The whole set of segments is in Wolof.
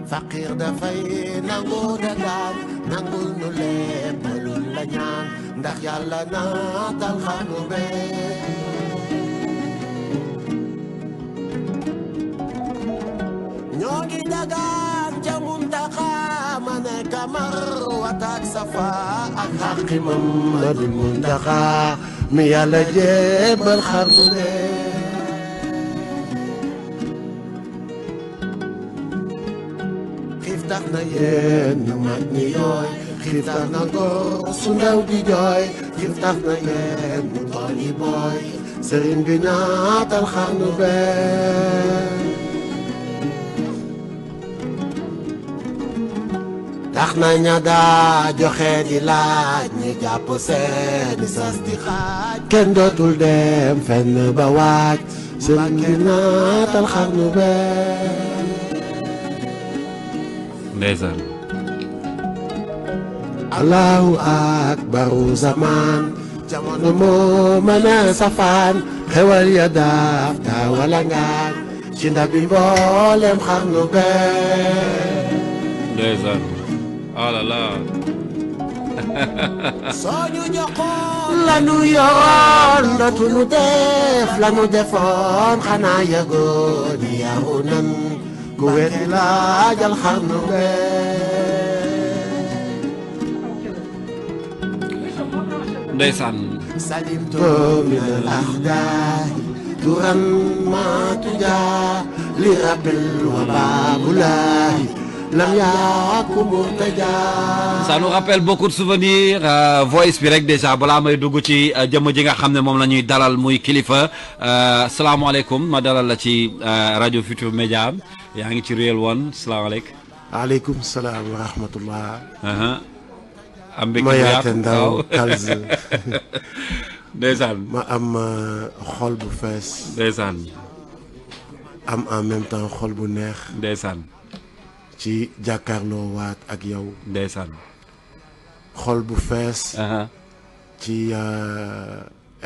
faqir dafay nangu dagaan nangul nu léppalul la ñaan ndax yàlla naatal xarnu bee ñoo ngi dagaan ca Muntaxa ma nekk Marwa ak Safa ak xaqi Mamadul Muntaxa mi yàlla jébbal xarnu bee xiif tax na yéen ñu mag ñi yooy xiif tax na góor su ndaw di jooy xiif tax na yéen ñu tool yi booy sëriñ bi naatal xarnu bee tax na ña daa joxe di laaj ñi jàpp seeni sas di xaaj kenn dootul dem fenn ba waaj sëriñ bi naatal xarnu bee ndeysaan allahu akbaru zaman jamono moo mën a safaan xewal ya daaf taa wala ngaan ci ndabi mboolem xarnu bee ndeysaan oh là là soo ñu joxoon lanu yoroon dootuñu def lanu defoon xanaa yëgoo ni yaru nan ku weddi laajal xarnu bee ndeysaan salimtu min al axdaay turan ma tujaa li rabbil wa baabulaahi lam yaaku murtajaa. Ça nous rappelle beaucoup de souvenirs voice bi rek déjà balaa may dugg ci jëmm ji nga xam ne moom la ñuy dalal muy kilifa salaamaaleykum ma dalal la ci rajo Futur Média yaa ngi ci Real One salaamaaleykum. waaleykum salaam wa rahmatullah. am mbégte ma yaate ndaw Kalz. ndeysaan ma am xol bu fees. ndeysaan am en même temps xol bu neex. ndeysaan ci jàkkaarloo waat ak yow. ndeysaan xol bu fees. ci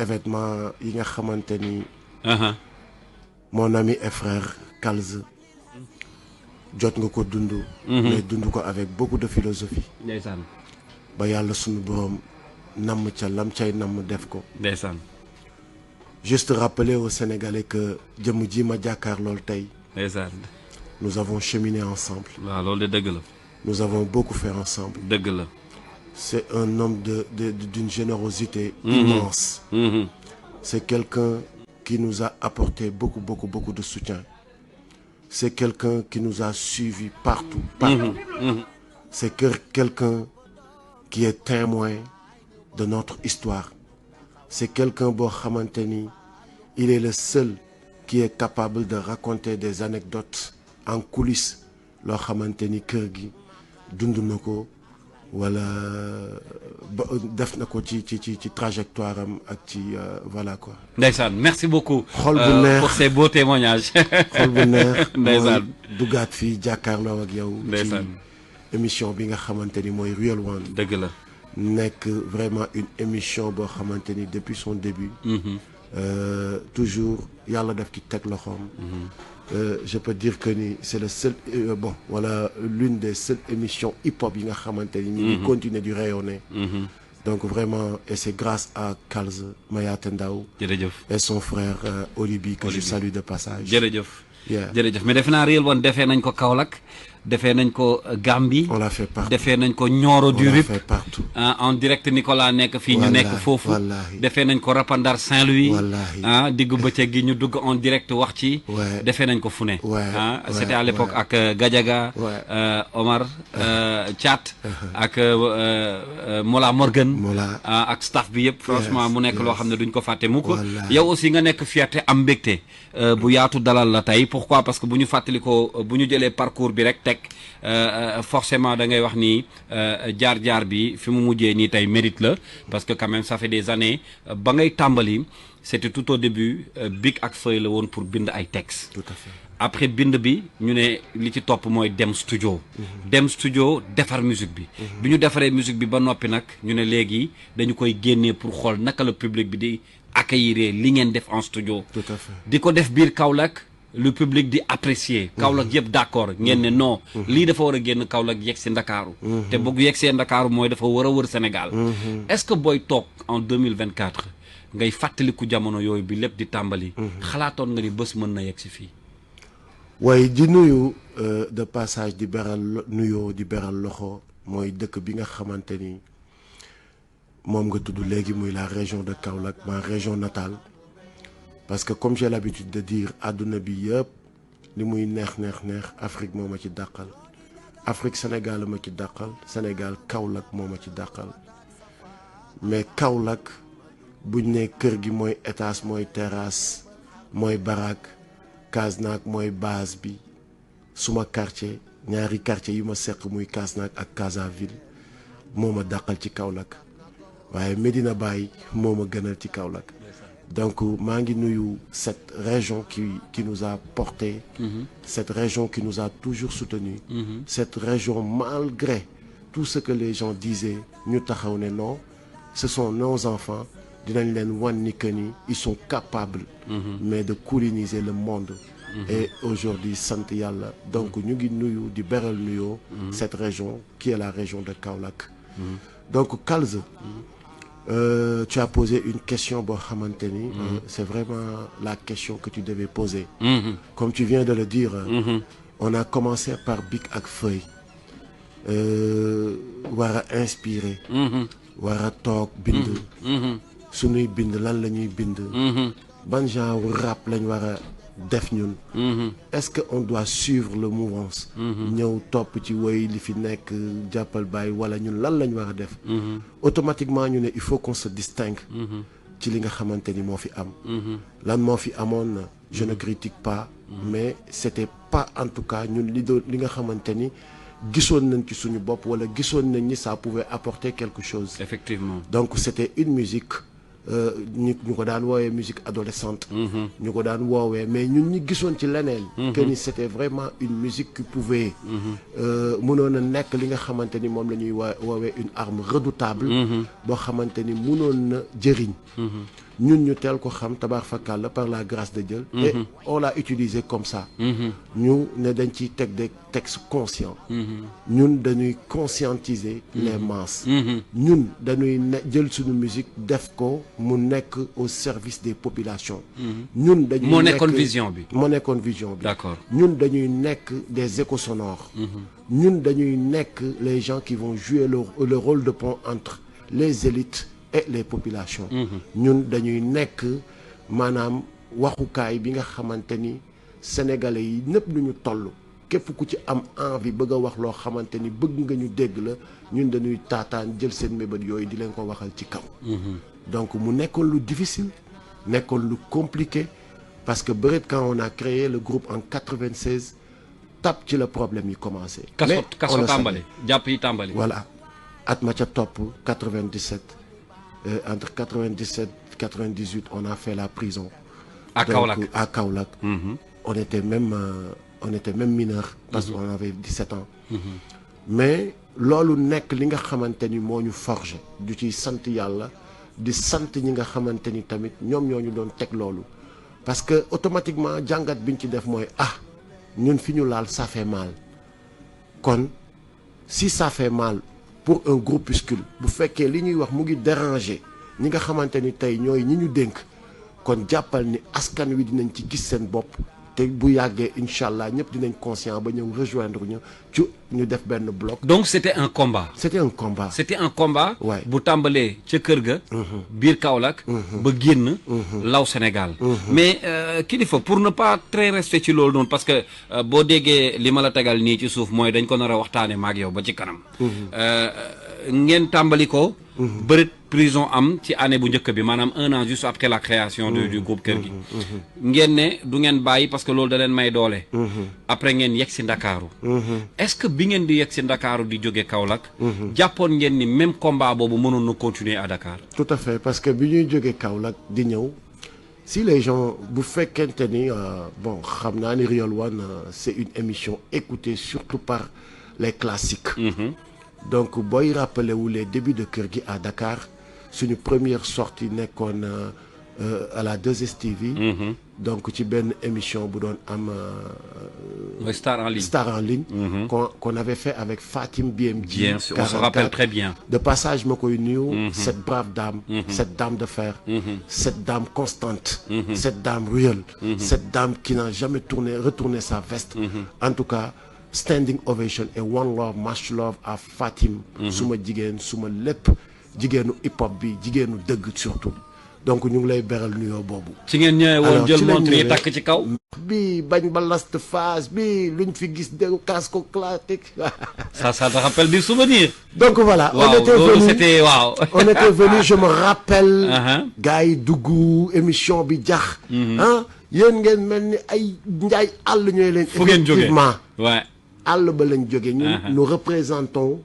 événement yi nga xamante ni. mon ami et frère Kalz jot nga ko dund. mais dund ko avec beaucoup de philosophie. ndeysaan ba yàlla sunu borom namm ca lam cay namm def ko. ndeysaan juste rappeler aux Sénégalais que jëmm ji ma jàkkaar lool tey. ndeysaan nous avons cheminé ensemble. waaw loolu de dëgg la. nous avons beaucoup fait ensemble. dëgg la. c'est un homme d'une générosité immense. C'est quelqu'un qui nous a apporté beaucoup de soutien. C'est quelqu'un qui nous a suivis partout. C'est quelqu'un qui est témoin de notre histoire. C'est quelqu'un boo xamante ni il est le seul qui est capable de raconter des anecdotes en coulisses loo xamante ni kër gi dund na ko wala def na ko ci trajectoire am ak ci voilà quoi. ndeysaan merci beaucoup. xol bu neex pour ces beaux témoignages. xol bu neex. ndeysaan duggaat fii jàkkaarloo ak yow. ndeysaan ci émission bi nga xamante ni mooy Real One. dëgg la. nekk vraiment une émission boo xamante ni depuis son début. toujours yàlla def ci teg loxoom. Je peux dire que ni c'est le seul bon voilà l'une des seules émissions hip-hop yi nga xamante ni ñu ngi continuer du rayonner. Donc vraiment et c'est grâce à Kalz Mayate Ndaw jërëjëf et son frère Olibi que je salue de passage. jërëjëf jërëjëf mais defe naa Real One defee nañ ko Kaolack defee nañ ko Gambie. on l'a fait partout defee nañ ko Nioro du Rip. on l'a fait partout. en direct Nicolas nekk fii ñu nekk foofu. defee nañ ko Rapandar Saint-Louis. diggu bëccëg gi ñu dugg en direct wax ci. defee nañ ko fu ne. c'était à l'époque ak Gadiaga. Omar Thiat. ak Mola Morgan. ak staff bi yëpp. franchement mu nekk loo xam ne duñ ko fàtte mukk. yow aussi nga nekk fierté am mbégte bu yaatu dalal la tey pourquoi parce que bu ñu fàttali ko bu ñu jëlee parcours bi rek teg forcément da ngay wax ni jaar-jaar bi fi mu mujjee nii tey mérite la parce que quand même ça fait des années ba ngay tàmbali c'était tout au début bic ak feuille la woon pour bind ay textes. Tout à fait. après bind bi ñu ne li ci topp mooy dem studio. dem studio defar musique bi. bi ñu defaree musique bi ba noppi nag ñu ne léegi dañu koy génnee pour xool naka la public bi di accueillir li ngeen def en studio. Tout à fait. di ko def biir Kaolack le public di apprécier Kaolack yëpp d'accord ngeen ne non lii dafa war a génn Kaolack yegg si Ndakaaru te bëgg yegg see Ndakaaru mooy dafa war a wër Sénégal est-ce que booy toog en 2024 ngay fàttaliku jamono yooyu bi lépp di tàmbali xalaatoon nga ni bés mën na yegg si fii waaye di nuyu de passage di beral nuyoo di beral loxo mooy dëkk bi nga xamante ni moom nga tudd léegi muy la région de Kaolack ma région natale parce que comme j'ai l'habitude de dire àdduna bi yëpp li muy neex Afrique moo ma ci dàqal Afrique Sénégal ma ci dàqal Sénégal Kaolack moo ma ci dàqal mais Kaolack buñ ne kër gi mooy étage mooy terrasse mooy baraque Kasnack mooy base bi suma quartier ñaari quartier yi ma seq muy Kasnack ak Casaville moo ma dàqal ci Kaolack waaye Medina Baye moo ma gënal ci Kaolack donc maa ngi nuyu cette région qui nous a porté cette région qui nous a toujours soutenu cette région malgré tout ce que les gens disaient ñu taxaw ne non ce sont nos enfants dinañ leen wan ni que ni ils sont capables mais de coloniser le monde et aujourd'hui sant yàlla donc ñu ngi nuyu di beral nuyoo cette région qui est la région de Kaolack donc Kals tu as posé une question boo xamante ni c'est vraiment la question que tu devais poser comme tu viens de le dire on a commencé par bic ak feuille war a inspirer war a toog bind suñuy bind lan la ñuy bind ban genre rap lañ war a def ñun est-ce que on doit suivre le mouvance ñëw topp ci woy li fi nekk jàppal bàyyi wala ñun lan lañ war a def automatiquement ñu ne il faut qu'on se distingue ci li nga xamante ni moo fi am lan moo fi amoon je ne critique pas mais c'était pas en tout cas ñun li nga xamante ni gisoon nañ ci suñu bopp wala gisoon nañ ni ça pouvait apporter quelque chose effectivement donc c'était une musique ñu ko daan woowee musique adolescente ñu ko daan woowee mais ñun ñi gisoon ci leneen que ni c'était vraiment une musique qui pouvait mënoon a nekk li nga xamante ni moom la ñuy woowee une arme redoutable boo xamante ni mënoon na jëriñ ñun ñu teel ko xam tabaar fakàlla par la grâce de Dieu et on l'a utilisé comme ça ñu ne dañ ciy teg des textes conscients ñun dañuy conscientiser les masses ñun dañuy jël suñu musique def ko mu nekk au service des populations ñun dañuy moo nekkoon vision bi d'accord ñun dañuy nekk des échos sonores ñun dañuy nekk les gens qui vont jouer le rôle de pont entre les élites et les populations ñun dañuy nekk maanaam waxukaay bi nga xamante ni sénégalais yi ñëpp lu ñu toll képp ku ci am envie bëgg a wax loo xamante ni bëgg nga ñu dégg la ñun dañuy taataan jël seen mébét yooyu di leen ko waxal ci kaw donc mu nekkoon lu difficile nekkoon lu compliqué parce que peut-être quand on a créé le groupe en 96 tap ci la problème yi commencé kaso tàmbali jàpp yi tàmbali voilà at ma ca topp 97 entre 97 98 on a fait la prison à Kaolack à Kaolack on était même mineurs parce qu'on avait 17 ans mais loolu nekk li nga xamante ni moo ñu forger du ci sant yàlla di sant ñi nga xamante ni tamit ñoom ñoo ñu doon teg loolu parce que automatiquement jàngat biñ ci def mooy ñun fi ñu laal ça fait mal kon si ça fait mal pour un groupuscule bu fekkee li ñuy wax mu ngi déranger ñi nga xamante ni tey ñooy ñi ñu dénk kon jàppal ni askan wi dinañ ci gis seen bopp te bu yàggee incha allah ñëpp dinañ conscient ba ñëw rejoindre ñu def benn bloc. donc c'était un combat. c'était un combat. waay bu tàmbalee ca kër ga. biir Kaolack. ba génn. law Sénégal. mais kilifa pour ne pas très rester ci loolu noonu parce que boo déggee li ma la tegal nii ci suuf mooy dañ ko nar a waxtaanee maag yow ba ci kanam. ngeen tàmbali ko. bërit prison am ci année bu njëkk bi maanaam 1 an juste après la création du groupe Kër gi. ngeen ne du ngeen bàyyi parce que loolu da leen may doole. après ngeen yegg si Ndakaaru. est-ce que bi ngeen di yegg si Ndakaaru di jóge Kaolack. jàppoon ngeen ni même combat boobu mënoon na continuer à Dakar. tout à fait parce que bi ñuy jóge Kaolack di ñëw si les gens bu fekkente ni bon xam naa ni Real One c'est une émission écoutée surtout par les classiques. donc booy rappelé wu les débuts de Kër gi à Dakar suñu première sortie nekkoon à la 2STV. donc ci benn émission bu doon am Star en ligne qu'on avait fait avec Fatim BMG. Bien sûr, on se rappelle très bien. De passage ma koy nuyu cette brave dame, cette dame de fer, cette dame constante, cette dame réelle, cette dame qui n'a jamais retourné sa veste. En tout cas, standing ovation et one love, much love à Fatim, suma jigéen suma lépp, jigéenu hip hop bi, jigéenu dëgg surtout. Donc ñu ngi lay beral nuyoo boobu. ci ngeen ñëwee woon jël montre yi takk ci kaw. bi bañ ba last phase bi luñ fi gis de casse ko classique. ça te rappelle des souvenirs. Donc voilà, wow, on était venu. C'était wow. On était venu, je me rappelle. Gars yi dugg émission bi jax. Hein? Yéen ngeen mel ni ay njaay àll ñooy leen. fu ngeen jógee effectivement. Ouais. Àll ba lañ jógee. Nous représentons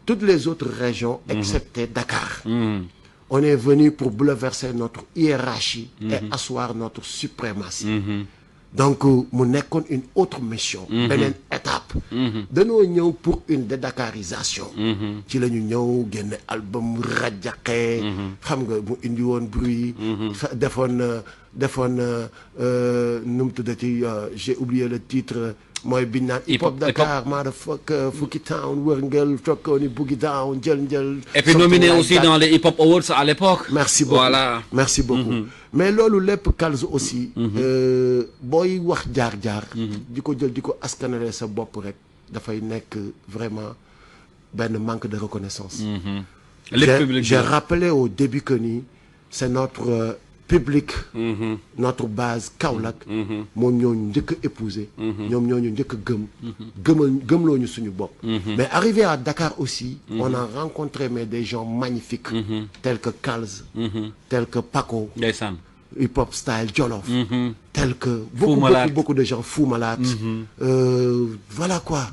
toutes les autres régions excepté Dakar. On est venu pour bouleverser notre hiérarchie et asseoir notre suprématie. Donc mu nekkoon une autre mission. Beneen étape. dañoo ñëw pour une dédakarisation. ci la ñu ñëw génne album rajaxe. xam nga mu indi woon bruit. defoon nu mu tuddati j'ai oublié le titre. mooy biñ naan hip hop Dakar motherfucker Fouki Town wërngël tokkooni Boogie Down jël. Et puis nominé aussi dans les hip hop awards à l'époque. Merci beaucoup voilà. Merci beaucoup. Mais loolu lépp Kalz aussi. booy wax jaar-jaar. di ko jël di ko askanale sa bopp rek dafay nekk vraiment benn manque de reconnaissance. J'ai rappelé au début que ni c'est notre public, notre base Kaolack, moom ñoo ñu njëkk a épousé, ñoom ñoo ñu njëkk a gëmloo ñu suñu bopp. Mais arrivé à Dakar aussi, on a rencontré des gens magnifiques, tels que Kalz, tels que Paco, hip hop style Jolof, tels que beaucoup de gens, Fou Malade, voilà quoi.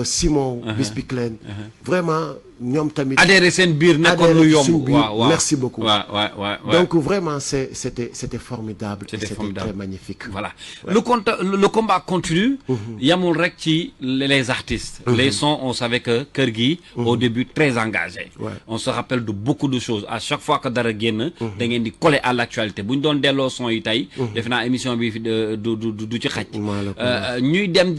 Simon Bispiclen, vraiment. ñoom tamit adhéré seen biir nekkoon lu yomb. waaw merci beaucoup. Donc vraiment c'était formidable. C'était très magnifique. Voilà. Le combat continue. yamul rek ci les artistes. Les sons on savait que kër gi au début très engagé. On se rappelle de beaucoup de choses à chaque fois que dara génn. da ngeen di coller à l'actualité bu ñu doon delloo son yi tey. def naa émission bi du ci xaj. ñuy dem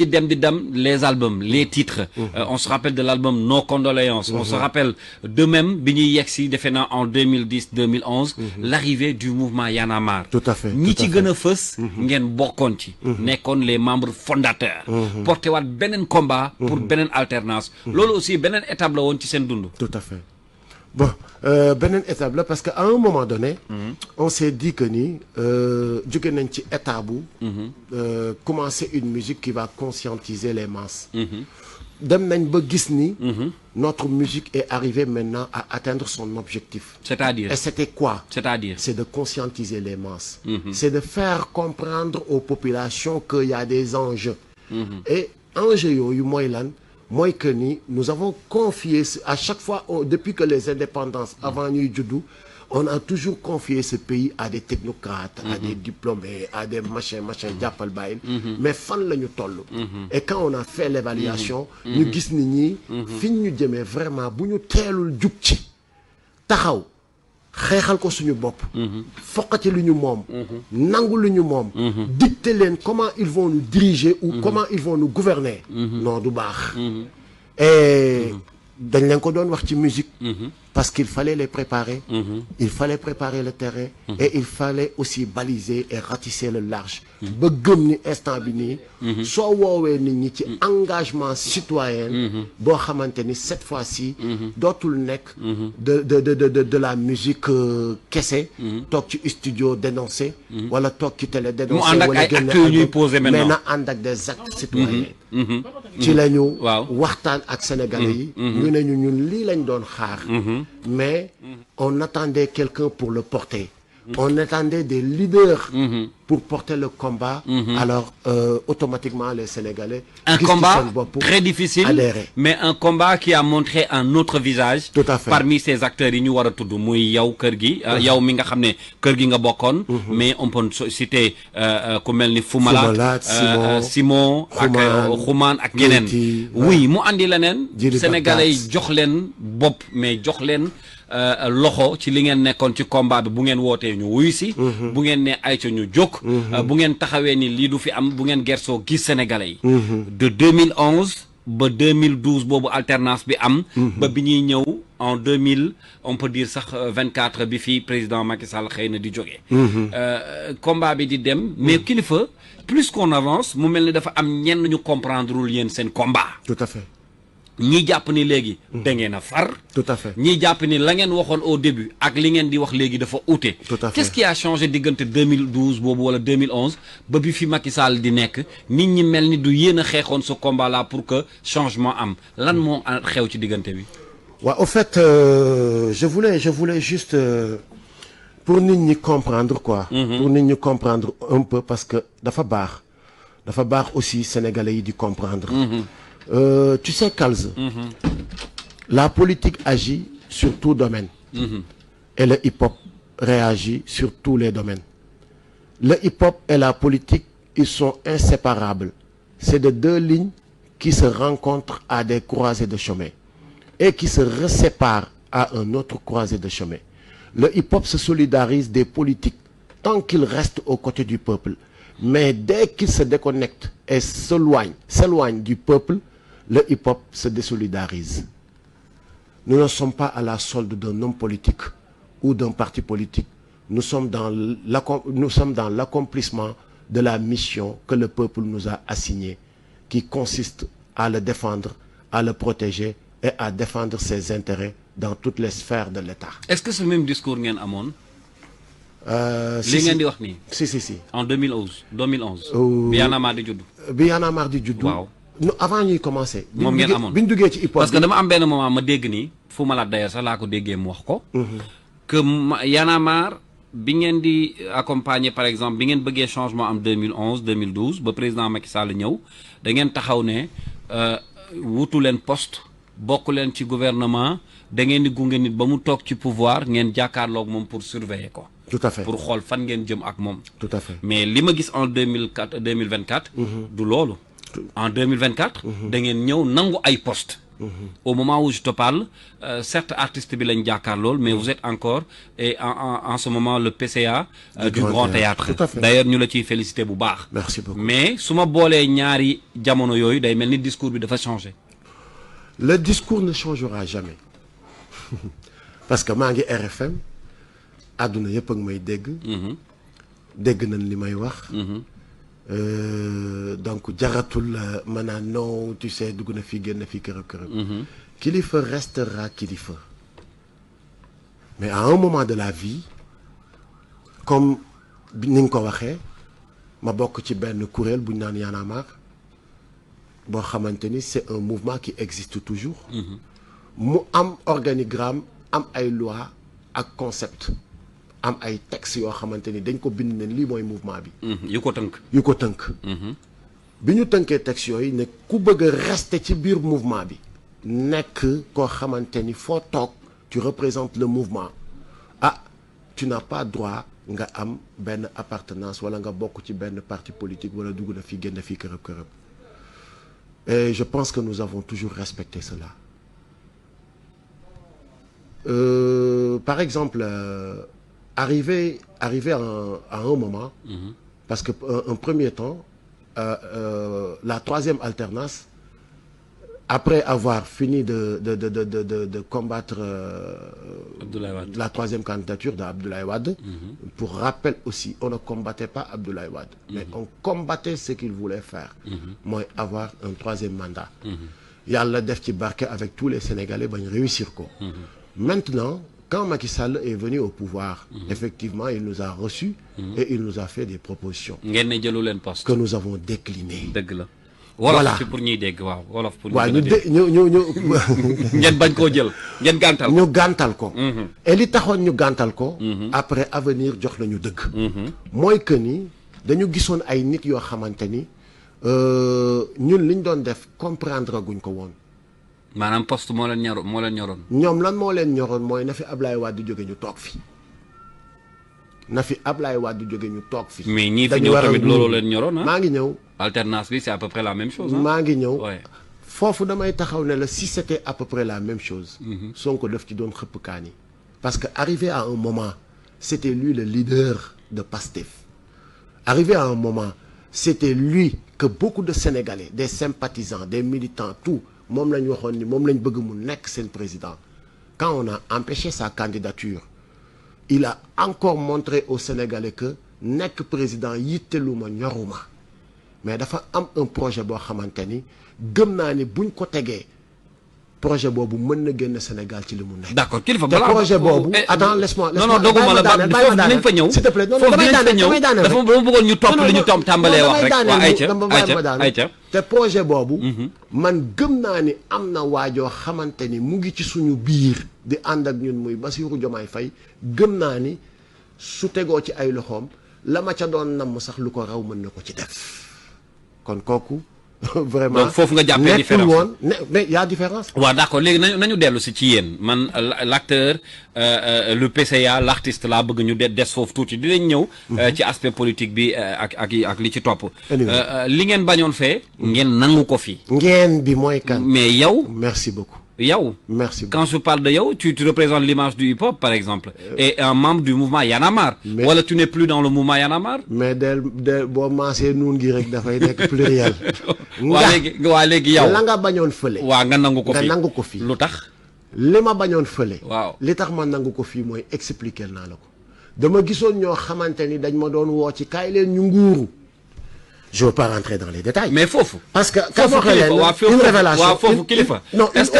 les albums les titres. On se rappelle de l'album Nos condoléances. On se rappelle de même bi ñuy yegsi defe naa en 2010-2011 l'arrivée du mouvement Y'en a marre. Tout à fait. ñi ci gën a fës ngeen bokkoon ci nekkoon les membres fondateurs porté waat beneen combat pour beneen alternance loolu aussi beneen étape la woon ci seen dund. Tout à fait. Bon beneen étape la parce que à un moment donné on s'est dit que ni jóge nañ ci état bu commencer une musique qui va conscientiser les masses. dem nañ ba gis ni notre musique est arrivée maintenant à atteindre son objectif. C'est-à-dire? Et c'était quoi? C'est-à-dire? C'est de conscientiser les masses. C'est de faire comprendre aux populations qu'il y a des enjeux. Et enjeux yooyu mooy lan mooy que ni nous avons confié à chaque fois depuis que les indépendances avant ñuy juddu on a toujours confié ce pays à des technocrates, à des diplômés, à des machins jàppal bàyyil mais fan la ñu toll. Et quand on a fait l'évaluation ñu gis ni ñi fi ñu jëmee vraiment bu ñu teelul jug ci taxaw xeexal ko suñu bopp foqati lu ñu moom nangu lu ñu moom dicter leen comment ils vont nous diriger ou comment ils vont nous gouverner non du baax. Et dañ leen ko doon wax ci musique parce qu'il fallait les préparer il fallait préparer le terrain et il fallait aussi baliser et ratisser le large ba gëm ni instant bi nii soo woowee nit ñi ci engagement citoyen boo xamante ni cette fois-ci dootul nekk de la musique kese toog ci studio dénoncer wala toog ci télé dénoncer wala génne mais na ànd ak des actes citoyens ci la ñu waxtaan ak sénégalais yi ñu ne ñu ñun lii lañ doon xaar mais on attendait quelqu'un pour le porter on attendait des leaders pour porter le combat alors automatiquement les Sénégalais un combat très difficile mais un combat qui a montré un autre visage. Tout à fait. Parmi ces acteurs yi ñu war a tudd muy yow kër gi yow mi nga xam ne kër gi nga bokkoon mais on peut citer ku mel ni Fou Malade Simon ak Xuman ak ñeneen oui mu andi leneen Sénégalais yi jox leen bopp mais jox leen loxo ci li ngeen nekkoon ci combat bi bu ngeen wootee ñu wuyu si. bu ngeen ne ayca ñu jóg. bu ngeen taxawee ni lii du fi am bu ngeen gersoo gis sénégalais yi. de 2011 ba 2012 boobu alternance bi am. ba bi ñuy ñëw en 2000 on peut dire sax 24 bi fii président Macky Sall xëy na di jógee. combat bi di dem mais kilifa plus qu'on avance mu mel ni dafa am ñenn ñu comprendrewul yéen seen combat. tout à fait. ñii jàpp ni léegi. da ngeen a far. tout à fait. ñii jàpp ni la ngeen waxoon au début ak li ngeen di wax léegi dafa ute. tout à fait. qu'est-ce qui a changé diggante 2012 boobu wala 2011 ba bi fi Macky Sall di nekk nit ñi mel ni du yéen a xeexoon ce combat là pour que changement am lan moo xew ci diggante bi. waaw au fait je voulais juste pour nit ñi comprendre quoi. pour nit ñi comprendre un peu parce que dafa baax aussi sénégalais yi di comprendre. Tu sais Kals, la politique agit sur tout domaine et le hip-hop réagit sur tous les domaines. Le hip-hop et la politique, ils sont inséparables. C'est de deux lignes qui se rencontrent à des croisées de chemin et qui se reséparent à un autre croisée de chemin. Le hip-hop se solidarise des politiques tant qu'il reste aux côtés du peuple. Mais dès qu'il se déconnecte et s'éloigne du peuple, le hip-hop se désolidarise. Nous ne sommes pas à la solde d'un homme politique ou d'un parti politique. Nous sommes dans l'accomplissement de la mission que le peuple nous a assignée, qui consiste à le défendre, à le protéger et à défendre ses intérêts dans toutes les sphères de l'État. Est-ce que ce même discours ngeen amoon? Si, li ngeen di wax nii. si. En 2011. bi Y'en a marre di judd. bi Y'en a marre di judd. waaw. avant ñuy commencer. moom ngeen amoon bi ñu duggee ci hip hop. parce que dama am benn moment ma dégg nii fu ma la d'ailleurs sax laa ko déggee mu wax ko. que Y'en a marre bi ngeen di accompagner par exemple bi ngeen bëggee changement am 2011 2012 ba président Macky Sall ñëw da ngeen taxaw ne wutu leen poste bokk leen ci gouvernement da ngeen di gunge nit ba mu toog ci pouvoir ngeen jàkkaarloog moom pour surveiller ko. tout à fait pour xool fan ngeen jëm ak moom. tout à fait mais li ma gis en 2024. du loolu. En 2024, da ngeen ñëw nangu ay poste. Au moment où je te parle, certes artiste bi lañ jàkkaarlool mais vous êtes encore et en ce moment le PCA du Grand Théâtre. D'ailleurs ñu la ciy féliciter bu baax. Merci beaucoup. Mais su ma boolee ñaari jamono yooyu day mel ni discours bi dafa changer. Le discours ne changera jamais parce que maa ngi RFM àdduna yëpp ak may dégg. dégg nañ li may wax. Donc jaratul maanaam non tu sais dugg na fii génn fii kërëb. Kilifa restera kilifa. Mais à un moment de la vie comme ni nga ko waxee ma bokk ci benn kuréel bu ñu naan Y'en a marre boo xamante ni c'est un mouvement qui existe toujours. mu am organigramme am ay loi ak concept. am ay textes yoo xamante ni dañ ko bind ne lii mooy mouvement bi. yu ko tënk. bi ñu tënkee textes yooyu ne ku bëgg a rester ci biir mouvement bi. nekk koo xamante ni foo toog tu représentes le mouvement tu n'as pas droit nga am benn appartenance wala nga bokk ci benn parti politique wala dugg na fi génn fii kërëb. Et je pense que nous avons toujours respecté cela. Par exemple. Arrivé à un moment, parce que un premier temps, la troisième alternance, après avoir fini de combattre la troisième candidature d'Abdoulaye Wade, pour rappel aussi, on ne combattait pas Abdoulaye Wade, mais on combattait ce qu'il voulait faire, moi avoir un troisième mandat. Yàlla def ci barke avec tous les Sénégalais bañ réussir ko. Maintenant, quand Macky Sall est venu au pouvoir, effectivement, il nous a reçus et il nous a fait des propositions que nous avons déclinées. Voilà. Pour ñuy dégg waaw wolof pour ñu ngeen bañ koo jël ngeen gàntal ñu gàntal ko. Et li taxoon ñu gàntal ko. Après avenir jox nañu dëgg. mooy que ni dañu gisoon ay nit yoo xamante ni ñun liñ doon def comprendre guñ ko woon. maanaam poste moo leen ñoroon. ñoom lan moo leen ñoroon mooy na fi Ablaye Wade jóge ñu toog fi. mais ñii fi ñëw tamit looloo leen ñoroon maa ngi ñëw. alternance bi c'est à peu près la même chose. maa ngi ñëw. foofu damay taxaw ne la si c'était à peu près la même chose. Sonko def ci doon xëpp kaani. Parce qu'arrivé à un moment, c'était lui le leader de Pastef. Arrivé à un moment, c'était lui que beaucoup de Sénégalais, des sympathisants, des militants, tout, mom lañ waxone ni mom lañ bëgg mu nekk sen président. Quand on a empêché sa candidature, il a encore montré aux Sénégalais que nekk président yitteluma ñoruma. Mais dafa am un projet bo xamanteni gëm naa ni buñ ko tegee projet bobu mën na génn Sénégal ci li mu nekk. D'accord kilifa balaa projet bobu attends laisse-moi non doguma la foofu dinañ fa ñëw s'il te plaît non foofu dinañ fa ñëw dafa bëggoon ñu topp li ñu tom tàmbalee wax rek waa ayca te projet bobu man gëm naa ni am na waajoo xamante ni mu ngi ci suñu biir di ànd ak ñun muy Bassirou Diomaye Faye gëm naa ni su tegoo ci ay loxoom la ma ca doon namm sax lu ko raw mën na ko ci def kon kooku vraiment donc foofu nga jàppee différence mais il y a différence. waaw d'accord léegi nañu dellu si ci yéen man l'acteur le PCA l'artiste laa bëgg ñu des foofu tuuti dinañ ñëw ci aspect politique bi ak li ci topp li ngeen bañoon fee ngeen nangu ko fi ngeen bi mooy kan mais yow merci beaucoup yow merci beaucoup. Quand je parle de yow tu représentes l'image du hip-hop par exemple et un membre du mouvement Y'en a marre wala tu n'es plus dans le mouvement Y'en a marre mais del boo maasee nuun gi rek dafay nekk pluriel waa léegi yow la nga bañoon fële waaw nga nangu ko fi nga nangu ko fi lu tax li ma bañoon fële waaw li tax ma nangu ko fii mooy expliquer naa la ko dama gisoon ñoo xamante ni dañ ma doon woo ci kaay leen ñu nguuru. Je ne veux pas rentrer dans les détails. Mais fofu. Parce que quand une révélation. Fofu kilifa. Non, est-ce que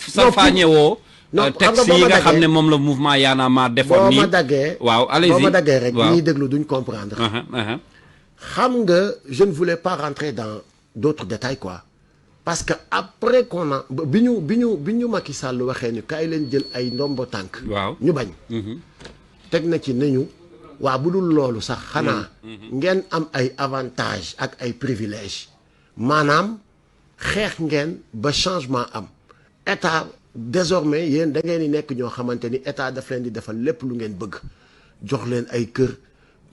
salfañe wo texte yi nga xamné mom le mouvement Y'en a marre defoon ni. Waaw, allez-y. Boo ma daggee rek ñi déglu duñ comprendre. Xam nga je ne voulais pas rentrer dans d'autres détails quoi. Parce que après qu'on a biñu Macky Sall waxé ni kay leen jël ay ndombo tank. Waaw. Ñu bañ. Tek na ci nañu waa bu dul loolu sax xanaa ngeen am ay avantages ak ay privilèges maanaam xeex ngeen ba changement am état désormais yéen da ngeen di nekk ñoo xamante ni état daf leen di defal lépp lu ngeen bëgg jox leen ay kër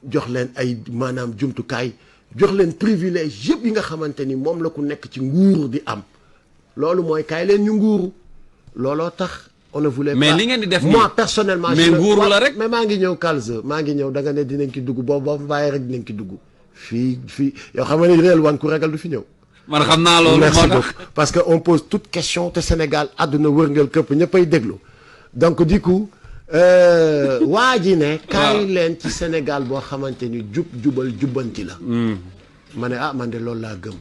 jox leen ay maanaam jumtukaay jox leen privilège yëpp yi nga xamante ni moom la ku nekk ci nguuru di am loolu mooy kaay leen ñu nguuru looloo tax. On ne voulait mais pas. Moi personnellement mais nguuru la rek mais maa ngi ñëw Kalz maa ngi ñëw da nga ne dinañ ki dugg boo bàyyi rek dinañ ki dugg fii yoo xam ne réel wan ku ragal du fi ñëw. man xam naa loolu merci beaucoup parce que on pose toute question te Sénégal àdduna wërngal këpp ñëppay déglu donc du coup waa ji ne kaay leen ci Sénégal boo xamante ni jubal jubbanti la ma ne man de loolu laa gëm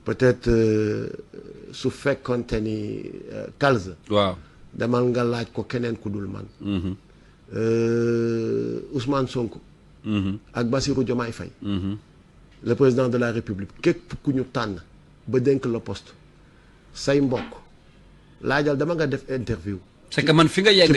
peut-être su fekkonte ni Kalz waaw demal nga laaj ko keneen ku dul man Ousmane Sonko ak Bassirou Diomaye Faye le président de la République képp ku ñu tànn ba dénk la poste say mbokk laajal dama nga def interview c'est que man fi nga yegg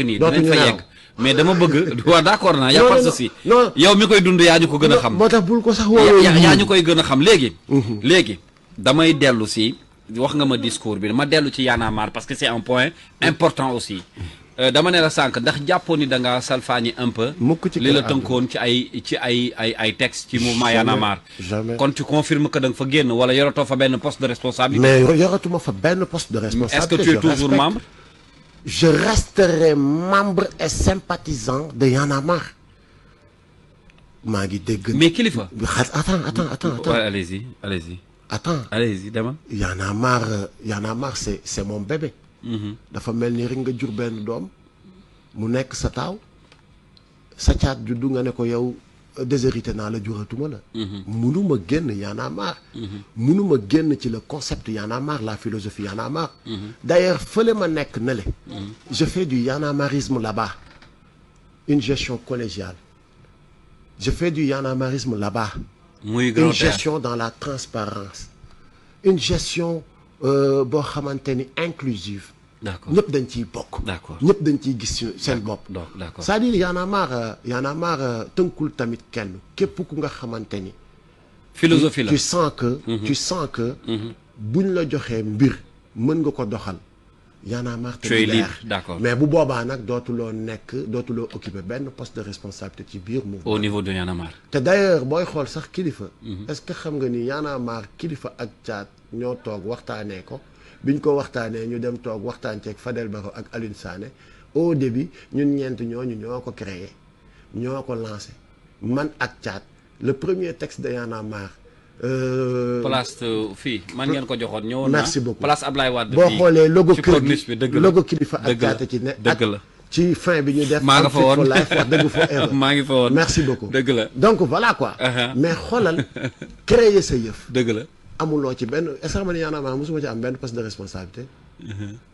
nii dinañ fa yegg mais dama bëgg waaw d'accord naa y a pas de souci yow mi koy dund yaa ñu ko gën a xam moo tax bul ko sax woo yaa ñu koy gën a xam léegi damay dellu si wax nga ma discours bi ma dellu ci Y'en a marre parce que c'est un point important aussi dama ne la sànq ndax jàppoon ni da nga salfaañi un peu li la tënkoon ci ay texte ci mouvement Y'en a marre kon tu confirmes que da nga fa génn wala yoratoo fa benn poste de responsabilité mais yoratuma fa benn poste de responsabilité est-ce que tu es toujours membre je resterai membre et sympathisant de Y'en a marre maa ngi dégg mais kilifa attends allez-y attends allez-y dama Y'en a marre c'est mon bébé dafa mel ni rek nga jur benn doom mu nekk sa taaw sa caat juddu nga ne ko yow déshérité naa la juratuma la munuma génn Y'en a marre munuma génn ci le concept Y'en a marre la philosophie Y'en a marre d'ailleurs fële ma nekk na le je fais du Y'en a marrisme là-bas une gestion collégiale je fais du Y'en a marrisme là-bas une gestion dans la transparence une gestion boo xamante ni inclusive ñëpp dañ ciy bokk ñëpp dañ ciy gis seen bopp c'est-à-dire Y'en a marre tënkul tamit kenn képp ku nga xamante ni philosophie la tu sens que buñ la joxee mbir mën nga ko doxal Y'en a marre te leer mais bu boobaa nag dootuloo occuper benn poste de responsabilité ci biir mouvement au niveau de Y'en a marre te d'ailleurs booy xool sax kilifa est-ce que xam nga ni Y'en a marre kilifa ak caat ñoo toog waxtaanee ko biñ ko waxtaanee ñu dem toog waxtaan ceeg Fadel Barro ak Alioune Sané au début ñun ñeent ñooñu ñoo ko créé ñoo ko lancé man ak Thiat le premier texte de Y'en a marre. place fii man ngeen ko joxoon ñëwoon merci beaucoup place Ablaye Wade boo xoolee logo kër bi gi logo Kilifeu ak Thiat ci ne dëgg la ci fin bi ñu def maa nga fa woon wax dëgg forever maa ngi fa woon merci beaucoup dëgg la donc voilà quoi mais xoolal créer sa yëf dëgg la amuloo ci benn est-ce que man Y'en a marre mosuma ci am benn poste de responsabilité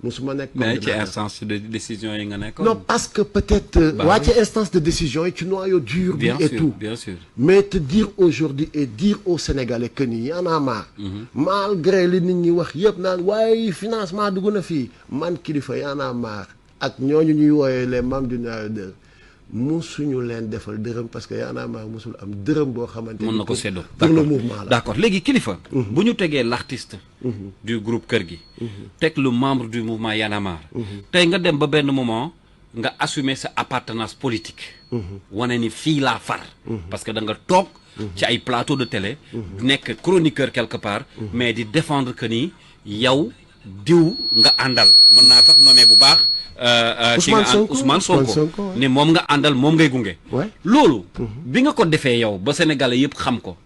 musuma nekk mais ci instance de décision yi nga nekk non parce que peut-être waa ci instance de décision yi ci noyau dur bi et tout bien sûr mais te dire aujourd'hui et dire aux Sénégalais que ni Y'en a marre malgré li nit ñi wax yëpp naan waaye financement dugg na fii man Kilifeu Y'en a marre ak ñooñu ñuy wooyee les membres du noyau dur musuñu leen defal dërëm parce que Y'en a marre musul am dërëm boo xamante mën na ko séddoo pour le mouvement la d'accord léegi Kilifeu bu ñu tegee l'artiste du groupe Kër gi teg le membre du mouvement Y'en a marre tey nga dem ba benn moment nga assumer sa appartenance politique wane ni fii laa far parce que da nga toog ci ay plateau de télé nekk chroniqueur quelque part mais di défendre que ni yow diw nga àndal mën naa sax nommer bu baax Ousmane Sonko ne moom nga àndal moom ngay gunge loolu bi nga ko defee yow ba sénégalais yëpp xam ko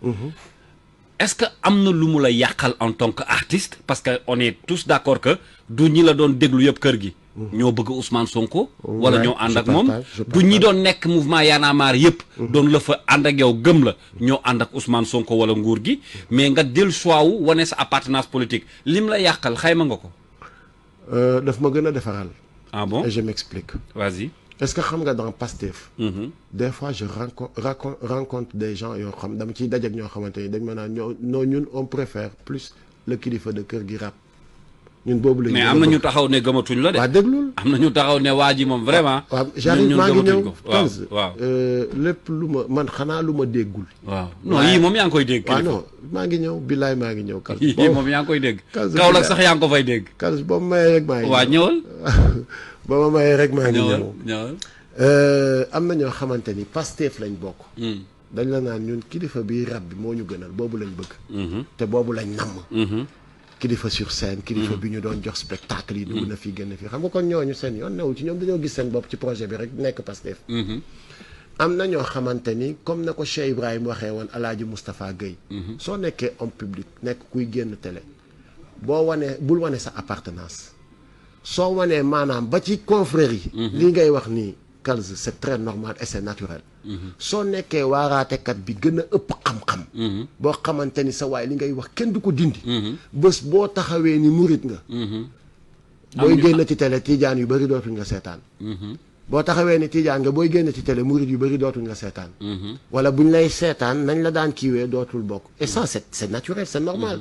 est-ce que am na lu mu la yàqal en tant que artiste parce que on est tous d'accord que du ñi la doon déglu yëpp kër gi ñoo bëgg Ousmane Sonko wala ñoo ànd ak moom du ñi doon nekk mouvement Y'en a marre yëpp doon la fa ànd ak yow gëm la ñoo ànd ak Ousmane Sonko wala nguur gi mais nga del choix wu wane sa appartenance politique lim la yàqal xayma nga ko daf ma gën a defaral ah bon et je m'explique vas-y est-ce que xam nga dans Pastef des fois je rencontre des gens yoo xam dama ciy dajeek ñoo xamante ni dañ ma naan ñoo ñun on préfère plus le Kilifeu de kër gi rap ñun boobu la mais am na ñu taxaw ne gëmatuñ la de waa déglul am na ñu taxaw ne waa ji moom vraiment waaw j'arrive maa ngi ñëw waaw lépp lu ma man xanaa lu ma déggul waaw non yii moom yaa ngi koy dégg waaw non maa ngi ñëw billaay maa ngi ñëw kal yii moom yaa ngi koy dégg Kaolack sax yaa ngi ko fay dégg kal boobu mayee rek maa ngi waa ñëwal ba ma mayee rek maa ngi ñëwal am na ñoo xamante ni Pastef lañ bokk dañ la naan ñun Kilifeu bi rap bi moo ñu gënal boobu lañ bëgg te boobu lañ namm Kilifeu sur scène Kilifeu bi ñu doon jox spectacle yi dugg na fii gën a fii xam nga kon ñooñu seen yoon newul ci ñoom dañoo gis seen bopp ci projet bi rek nekk Pastef am na ñoo xamante ni comme na ko Cheikh Ibrahima waxee woon Alaaji Moustapha Gueye soo nekkee homme public nekk kuy génn télé boo wanee bul wane sa appartenance soo wanee maanaam ba ci confrérie yi lii ngay wax nii Kals c'est très normal et c'est naturel soo nekkee waaraatekat bi gën a ëpp xam-xam boo xamante ni sa waay li ngay wax kenn du ko dindi bés boo taxawee ni murit nga booy génn ci télé tiijaan yu bëri dootuñ nga seetaan boo taxawee ni tiijaan nga booy génn ci télé murit yu bëri dootuñ nga seetaan wala buñ lay seetaan nañ la daan kiiwee dootul bokk et ça c'est naturel c'est normal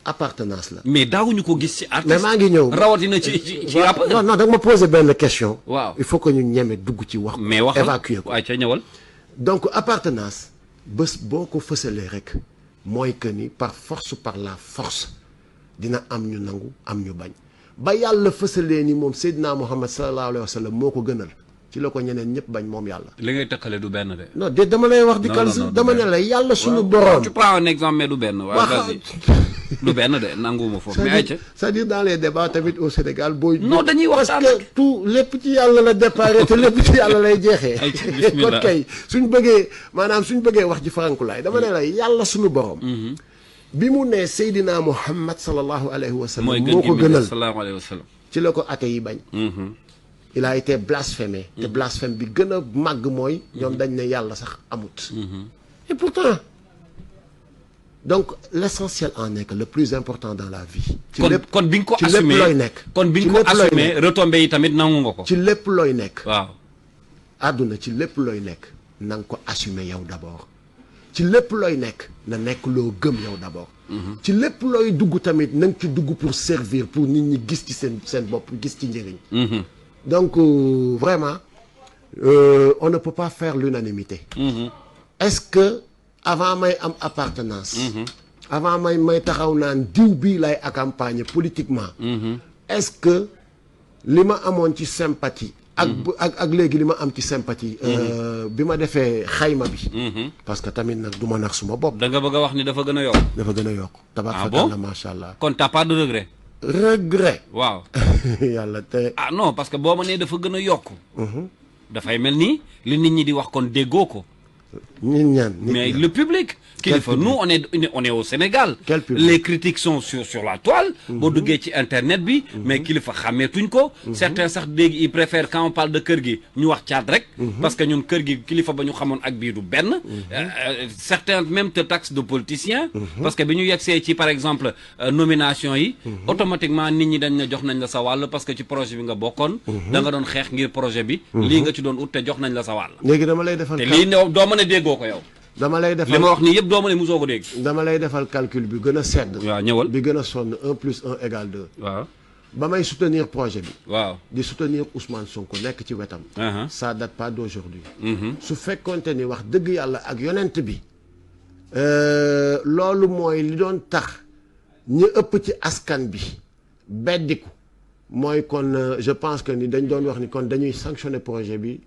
appartenance la mais daawuñu ko gis ci artiste mais maa ngi ñëw rawatina ci rap non da nga ma poser benn question waaw il faut que ñu ñeme dugg ci wax mais wax évacuer ko ay ca ñëwal donc appartenance bés boo ko fësalee rek mooy que ni par force par la force dina am ñu nangu am ñu bañ ba yàlla fësalee ni moom Seydina Muhammad sallallahu alayhi wa sallam moo ko gënal ci la ko ñeneen ñëpp bañ moom yàlla li ngay tëkkale du benn de non de dama lay wax di Kals dama ne la yàlla suñu boroom tu prends un exemple mais du benn waaw du benn de nanguwuma foofu mais ayca c'est-à-dire dans les débats tamit au Sénégal booy non dañuy waxtaan parce que tout lépp ci yàlla la déparé te lépp ci yàlla lay jeexee kon kay suñ bëggee wax ji farankulaay dama ne la yàlla suñu boroom bi mu nee Seydina Muhammad sallallahu alayhi wa sallam moo ko gënal sallallahu alayhi wa sallam ci la ko athée yi bañ il a été blasphémé te blasphème bi gën a màgg mooy ñoom dañ ne yàlla sax amut et pourtant donc l'essentiel en est que le plus important dans la vie ci lépp kon bi nga ko ci assumé lépp looy nekk kon bi nga ko assumé retombées yi tamit nangu nga ko ci lépp looy nekk waaw àdduna ci lépp looy nekk na nga ko assumer yow d'abord ci lépp looy nekk na nekk loo gëm yow d'abord ci lépp looy dugg tamit na nga ci dugg pour servir pour nit ñi gis ci seen bopp gis ci njëriñ donc vraiment on ne peut pas faire l'unanimité est-ce que avant may am appartenance avant may taxaw naan diw bii lay accompagner politiquement est-ce que li ma amoon ci sympathie ak léegi li ma am ci sympathie. bi ma defee xayma bi. parce que tamit nag du ma nax suma bopp. da nga bëgg a wax ni dafa gën a yokk. dafa gën a yokk. tabax ah fakal bon la macha allah. kon t'as pas de regret. regret. waaw. yàlla te. ah non parce que boo ma nee dafa gën a yokk. dafay mel ni li nit ñi di wax kon déggoo ko. ñun ñaan mais le public. Kilifa, nous on est au Sénégal. Les critiques sont sur la toile. Boo duggee ci internet bi. mais Kilifa xàmmeetuñ ko. certains sax dégg ils préfèrent quand on parle de kër gi ñu wax caat rek. parce que ñun kër gi Kilifa ba ñu xamoon ak bii du benn. certains même te taxent de politiciens. parce que bi ñu yegsee ci par exemple nomination yi. automatiquement nit ñi dañ na jox nañ la sa wàll parce que ci projet bi nga bokkoon. da nga doon xeex ngir projet bi. lii nga ci doon ut te jox nañ la sa wàll. léegi dama lay defal te lii doo mën a déggoo ko yow. dama lay defal li ma wax nii yëpp doo ma ne mosoo ko dégg. dama lay defal calcul bi gën a sedd. waaw ñëwal bi gën a sonn 1 + 1 = 2. waaw ba may soutenir projet bi. waaw di soutenir Ousmane Sonko nekk ci wetam. ça date pas d'aujourd'hui. su fekkonte ni wax dëgg yàlla ak yonent bi. loolu mooy li doon tax ñi ëpp ci askan bi beddiku mooy kon je pense que ni dañ doon wax ni kon dañuy sanctionner projet bi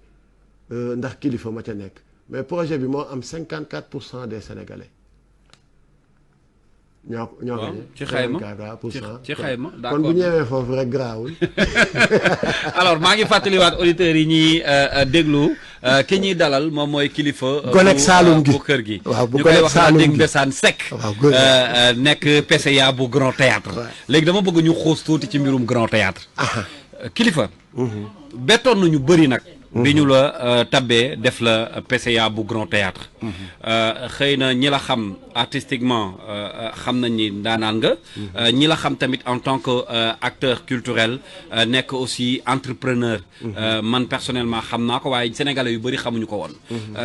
ndax kilifa ma ca nekk. mais projet bi moo am 54% des Sénégalais. ñoo ci xayma 54%. ci xayma d'accord kon bu ñëwee foofu rek garaawul. alors maa ngi fàttaliwaat auditeurs yi ñuy déglu ki ñuy dalal moom mooy kilifa. Gonek Saloum gi bu kër gi. waaw bu ñu koy Gonek wax naa Saloum dégg gi Ndesaan Seck. nekk PCA bu Grand Théâtre léegi dama bëgg ñu xuus tuuti ci mbirum Grand Théâtre kilifa. bettoon nañu bëri nag. bi ñu la tabbee def la PCA bu Grand Théâtre xëy na ñi la xam artistiquement xam nañ ni ndaanaan nga ñi la xam tamit en tant que acteur culturel nekk aussi entrepreneur man personnellement xam naa ko waaye sénégalais yu bëri xamuñu ko woon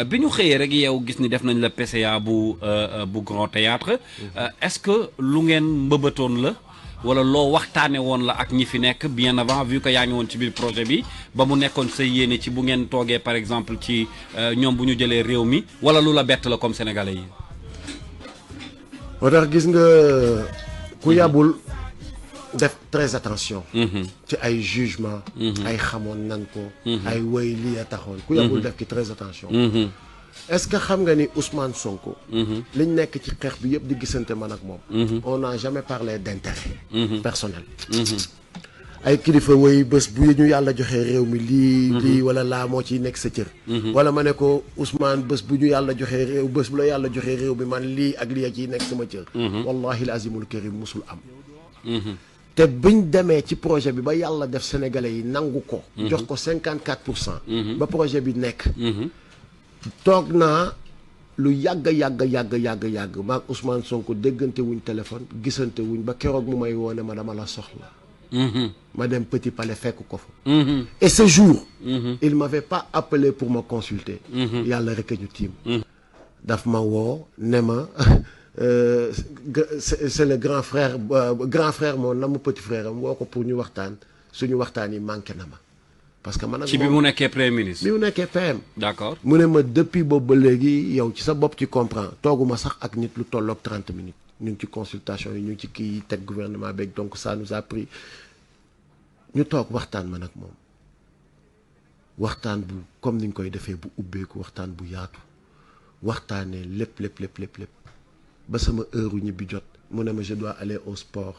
bi ñu xëyee rek yow gis ni def nañ la PCA bu Grand Théâtre est-ce que lu ngeen mbëbatoon la wala loo waxtaane woon la ak ñi fi nekk bien avant vu que yaa ngi woon ci biir projet bi ba mu nekkoon sa yéene ci bu ngeen toogee par exemple ci ñoom bu ñu jëlee réew mi wala lu la bett la comme sénégalais yi. moo tax gis nga ku yàbbul def très attention. ci ay jugement ay xamoon nan ko. ay woy lii a taxoon. ku yàbbul def ki très attention. est-ce que xam nga ni Ousmane Sonko. liñ nekk ci xeex bi yëpp di gisante man ak moom. on n'a jamais parlé d'intérêt personnel. ay kilifa woy bés bu ñu yàlla joxee réew mi lii wala laa moo ciy nekk sa cër. wala ma ne ko Ousmane bés bu ñu yàlla joxee réew bés bu la yàlla joxee réew mi man lii ak lii a ciy nekk sama cër. wallahi lazimul karim musul am. te biñ demee ci projet bi ba yàlla def sénégalais yi nangu ko. jox ko 54%. ba projet bi nekk. toog naa lu yàgg maag Ousmane Sonko déggante wuñ téléphone gisante wuñ ba keroog mu may woone ma dama la soxla. ma dem Petit Palais fekk ko fa. et ce jour. il m'avait pas appelé pour me consulter. yàlla rek a ñu tiim. daf ma woo ne ma c'est le grand frère moo nam petit frère am woo ko pour ñu waxtaan suñu waxtaan yi manqué na ma. parce que man ak ci bi mu nekkee premier ministre. bi mu nekkee PM. d'accord mu ne ma depuis boobu ba léegi yow ci sa bopp ci comprends tooguma sax ak nit lu tolloog 30 minutes ñu ngi ci consultation yi ñu ngi ci kii teg gouvernement beeg donc ça nous a pris ñu toog waxtaan man ak moom waxtaan bu comme ni ñu koy defee bu ubbeeku waxtaan bu yaatu waxtaanee lépp ba sama heure ñibbi jot mu ne ma je dois aller au sport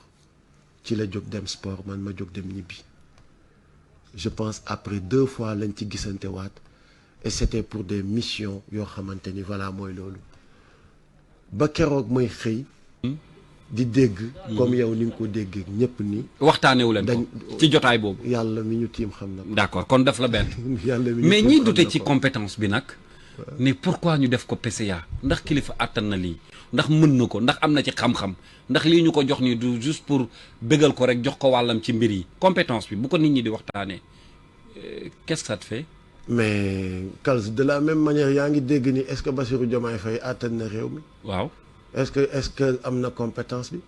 ci la jóg dem sport man ma jóg dem ñibbi. je pense après 2 fois lañ ci gisante waat et c'était pour des missions yoo xamante ni voilà mooy loolu ba keroog may xëy di dégg comme yow ni nga ko déggee ñëpp ni waxtaanewu leen ko ci jotaay boobu yàlla mi ñu tiim xam na d'accord kon daf la benn yàlla mi mais ñiy dute ci compétence bi nag ni pourquoi ñu def ko PCA ndax kilifa àttan na lii ndax mën na ko ndax am na ci xam-xam ndax lii ñu ko jox nii du juste pour bégal ko rek jox ko wàllam ci mbir yi compétence bi bu ko nit ñi di waxtaanee qu'est-ce que ça te fait. mais Kals de la même manière yaa ngi dégg ni est-ce que Bassirou Diomaye Faye àttan na réew mi. waaw est-ce que am na compétence bi.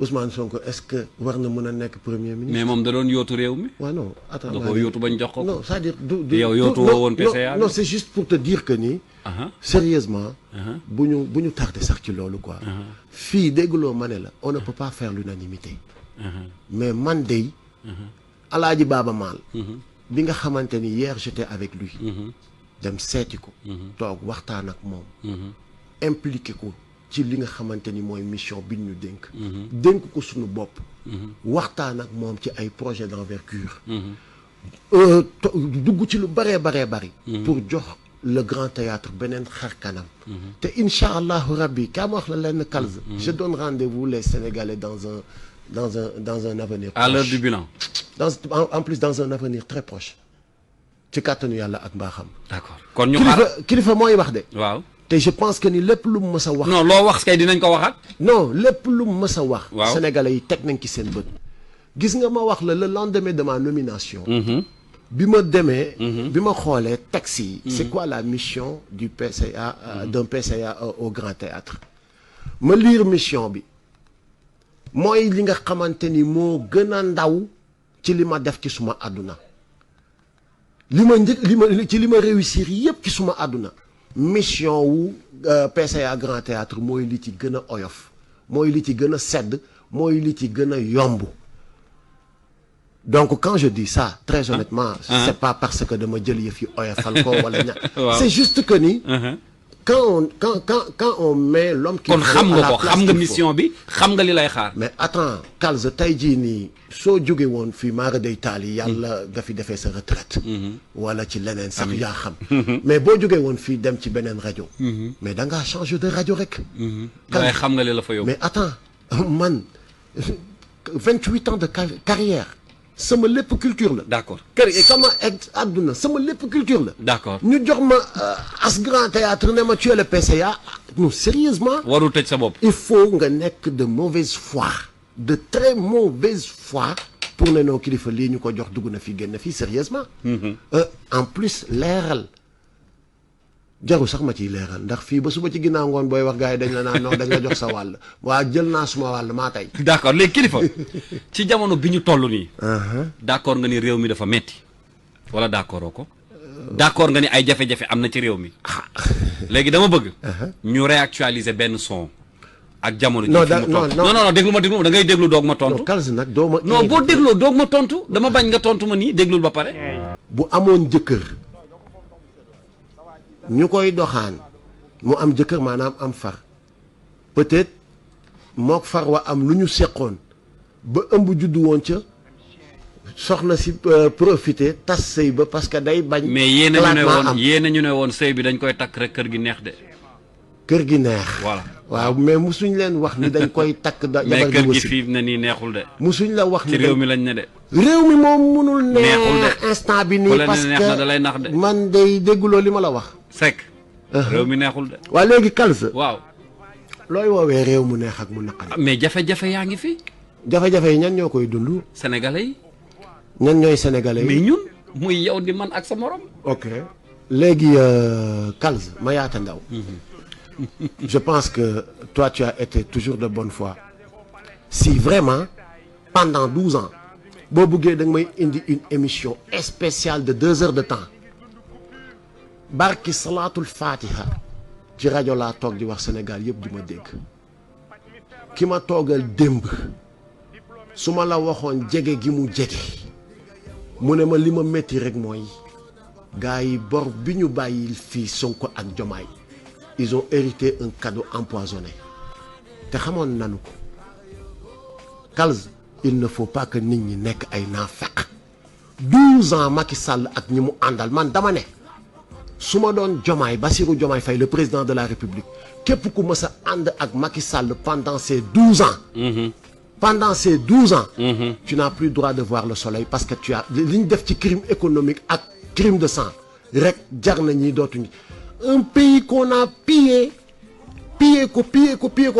Ousmane Sonko est-ce que war na mën a nekk premier ministre. mais moom da doon yootu réew mi. waaw non attends da ko yootu bañ jox ko. non c'est-à-dire du yow yootu woo woon PCA. non c'est juste pour te dire que ni. sérieusement bu ñu tardé sax ci loolu quoi. fii dégguloo ma ne la on ne peut pas faire l'unanimité mais man dey Alaaji Baaba Maal bi nga xamante ni hier j'étais avec lui dem seeti ko toog waxtaan ak moom impliqué ko ci li nga xamante ni mooy mission bi ñu dénk ko suñu bopp waxtaan ak moom ci ay projet d'envergure dugg ci lu bari pour jox le grand théâtre beneen xar kanam te incha allahu rabbi kaa ma wax la lenn Kals je donne rendez-vous les Sénégalais dans un avenir proche. À l'heure du bilan. En plus dans un avenir très proche ci kàttanu yàlla ak mbaaxam. D'accord kon ñu xaar kilifa mooy wax de. waaw te je pense que ni lépp lu mu mës a wax. non loo wax kay dinañ ko waxaat. non lépp lu mu mës a wax. waaw Sénégalais yi teg nañ ci seen bët. gis nga ma wax la le lendemain de ma nomination. bi ma demee. bi ma xoolee texte yi. c'est quoi la mission du PCA d'un PCA au Grand Théâtre ma lire mission bi mooy li nga xamante ni moo gën a ndaw ci li ma def ci suma àdduna li ma réussir yépp ci suma àdduna mission wu PCA Grand Théâtre mooy li ci gën a oyof mooy li ci gën a sedd mooy li ci gën a yomb. Donc quand je dis ça très honnêtement c'est pas parce que dama jël yëf yi oyofal ko wala c'est juste que ni quand on met l'homme qui kon xam nga ko xam nga mission bi xam nga li lay xaar. mais attends Kals tey jii nii soo jóge woon fii maara day taal yi yàlla nga fi defee sa retraite wala ci leneen sax yaa xam mais boo jógee woon fii dem ci beneen rajo mais da ngaa changer de rajo rek waaye xam nga li la fa yóbbu mais attends man 28 ans de carrière sama lépp culture la. D'accord. sama àdduna sama lépp culture la. D'accord. ñu jox ma as Grand Théâtre ne ma tu es le PCA non sérieusement. warul tëj sa bopp. il faut nga nekk de mauvaise foi de très mauvaise foi pour ne noo kilifa lii ñu ko jox dugg na fi génn fii sérieusement en plus leeral jaru sax ma ciy leeral ndax fii ba suba ci ginnaaw ngoon booy wax gars yi dañ la naan non dañ la jox sa wàll waa jël naa suma wàll maa tey. d'accord léegi kilifa ci jamono bi ñu toll nii. d'accord nga ni réew mi dafa metti wala d'accord ko. d'accord nga ni ay jafe-jafe am na ci réew mi. léegi dama bëgg. ñu réactualiser benn son. ak jamono ji fi mu tontu non déglu ma da ngay déglu doog ma tontu. non Kals nag doo ma. non boo dégloo doog ma tontu dama bañ nga tontu ma nii déglul ba pare. bu amoon jëkkër. ñu koy doxaan mu am jëkkër maanaam am far peut-être mook far wa am lu ñu seqoon ba ëmb juddu woon ca soxna si profiter tas sëy ba parce que day bañ. mais yéen ñu ne woon sëy bi dañ koy takk rek kër gi neex de. kër gi neex. voilà waaw mais musuñ leen wax ni dañ koy takk. mais kër gi fii na nii neexul de. musuñ la wax ni ci réew mi lañ ne de. réew mi moom munul neexul ne instant bi nii parce neex na da lay nax de. man day dégguloo li ma la wax. Seck. réew mi neexul de. waaw léegi Kals. waaw. looy woowee réew mu neex ak mu naqari. mais jafe-jafe yaa ngi fi. jafe-jafe yi ñan ñoo koy dund. sénégalais yi. ñan ñooy sénégalais yi. mais ñun muy yow di man ak sa morom. ok léegi Kals ma yaata ndaw. je pense que toi tu as été toujours de bonne foi. si vraiment pendant 12 ans boo buggee da nga may indi une émission spéciale de 2 heures de temps barki salaatul fatiha ci rajo laa toog di wax Sénégal yëpp di ma dégg ki ma toogal démb su ma la waxoon jege gi mu jege mu ne ma li ma métti rek mooy gars yi bor bi ñu bàyyil fii Sonko ak Diomaye ils ont hérité un cadeau empoisonné te xamoon nanu ko Kals il ne faut pas que nit ñi nekk ay naafeq 12 ans Macky Sall ak ñi mu àndal man dama ne su ma doon Diomaye Bassirou Diomaye Faye le président de la République képp ku mës a ànd ak Macky Sall pendant ces 12 ans pendant ces 12 ans tu n'as plus droit de voir le soleil parce que tu as li ñu def ci crime économique ak crime de sang rek jar na ñi dootuñu un pays qu'on a pillé ko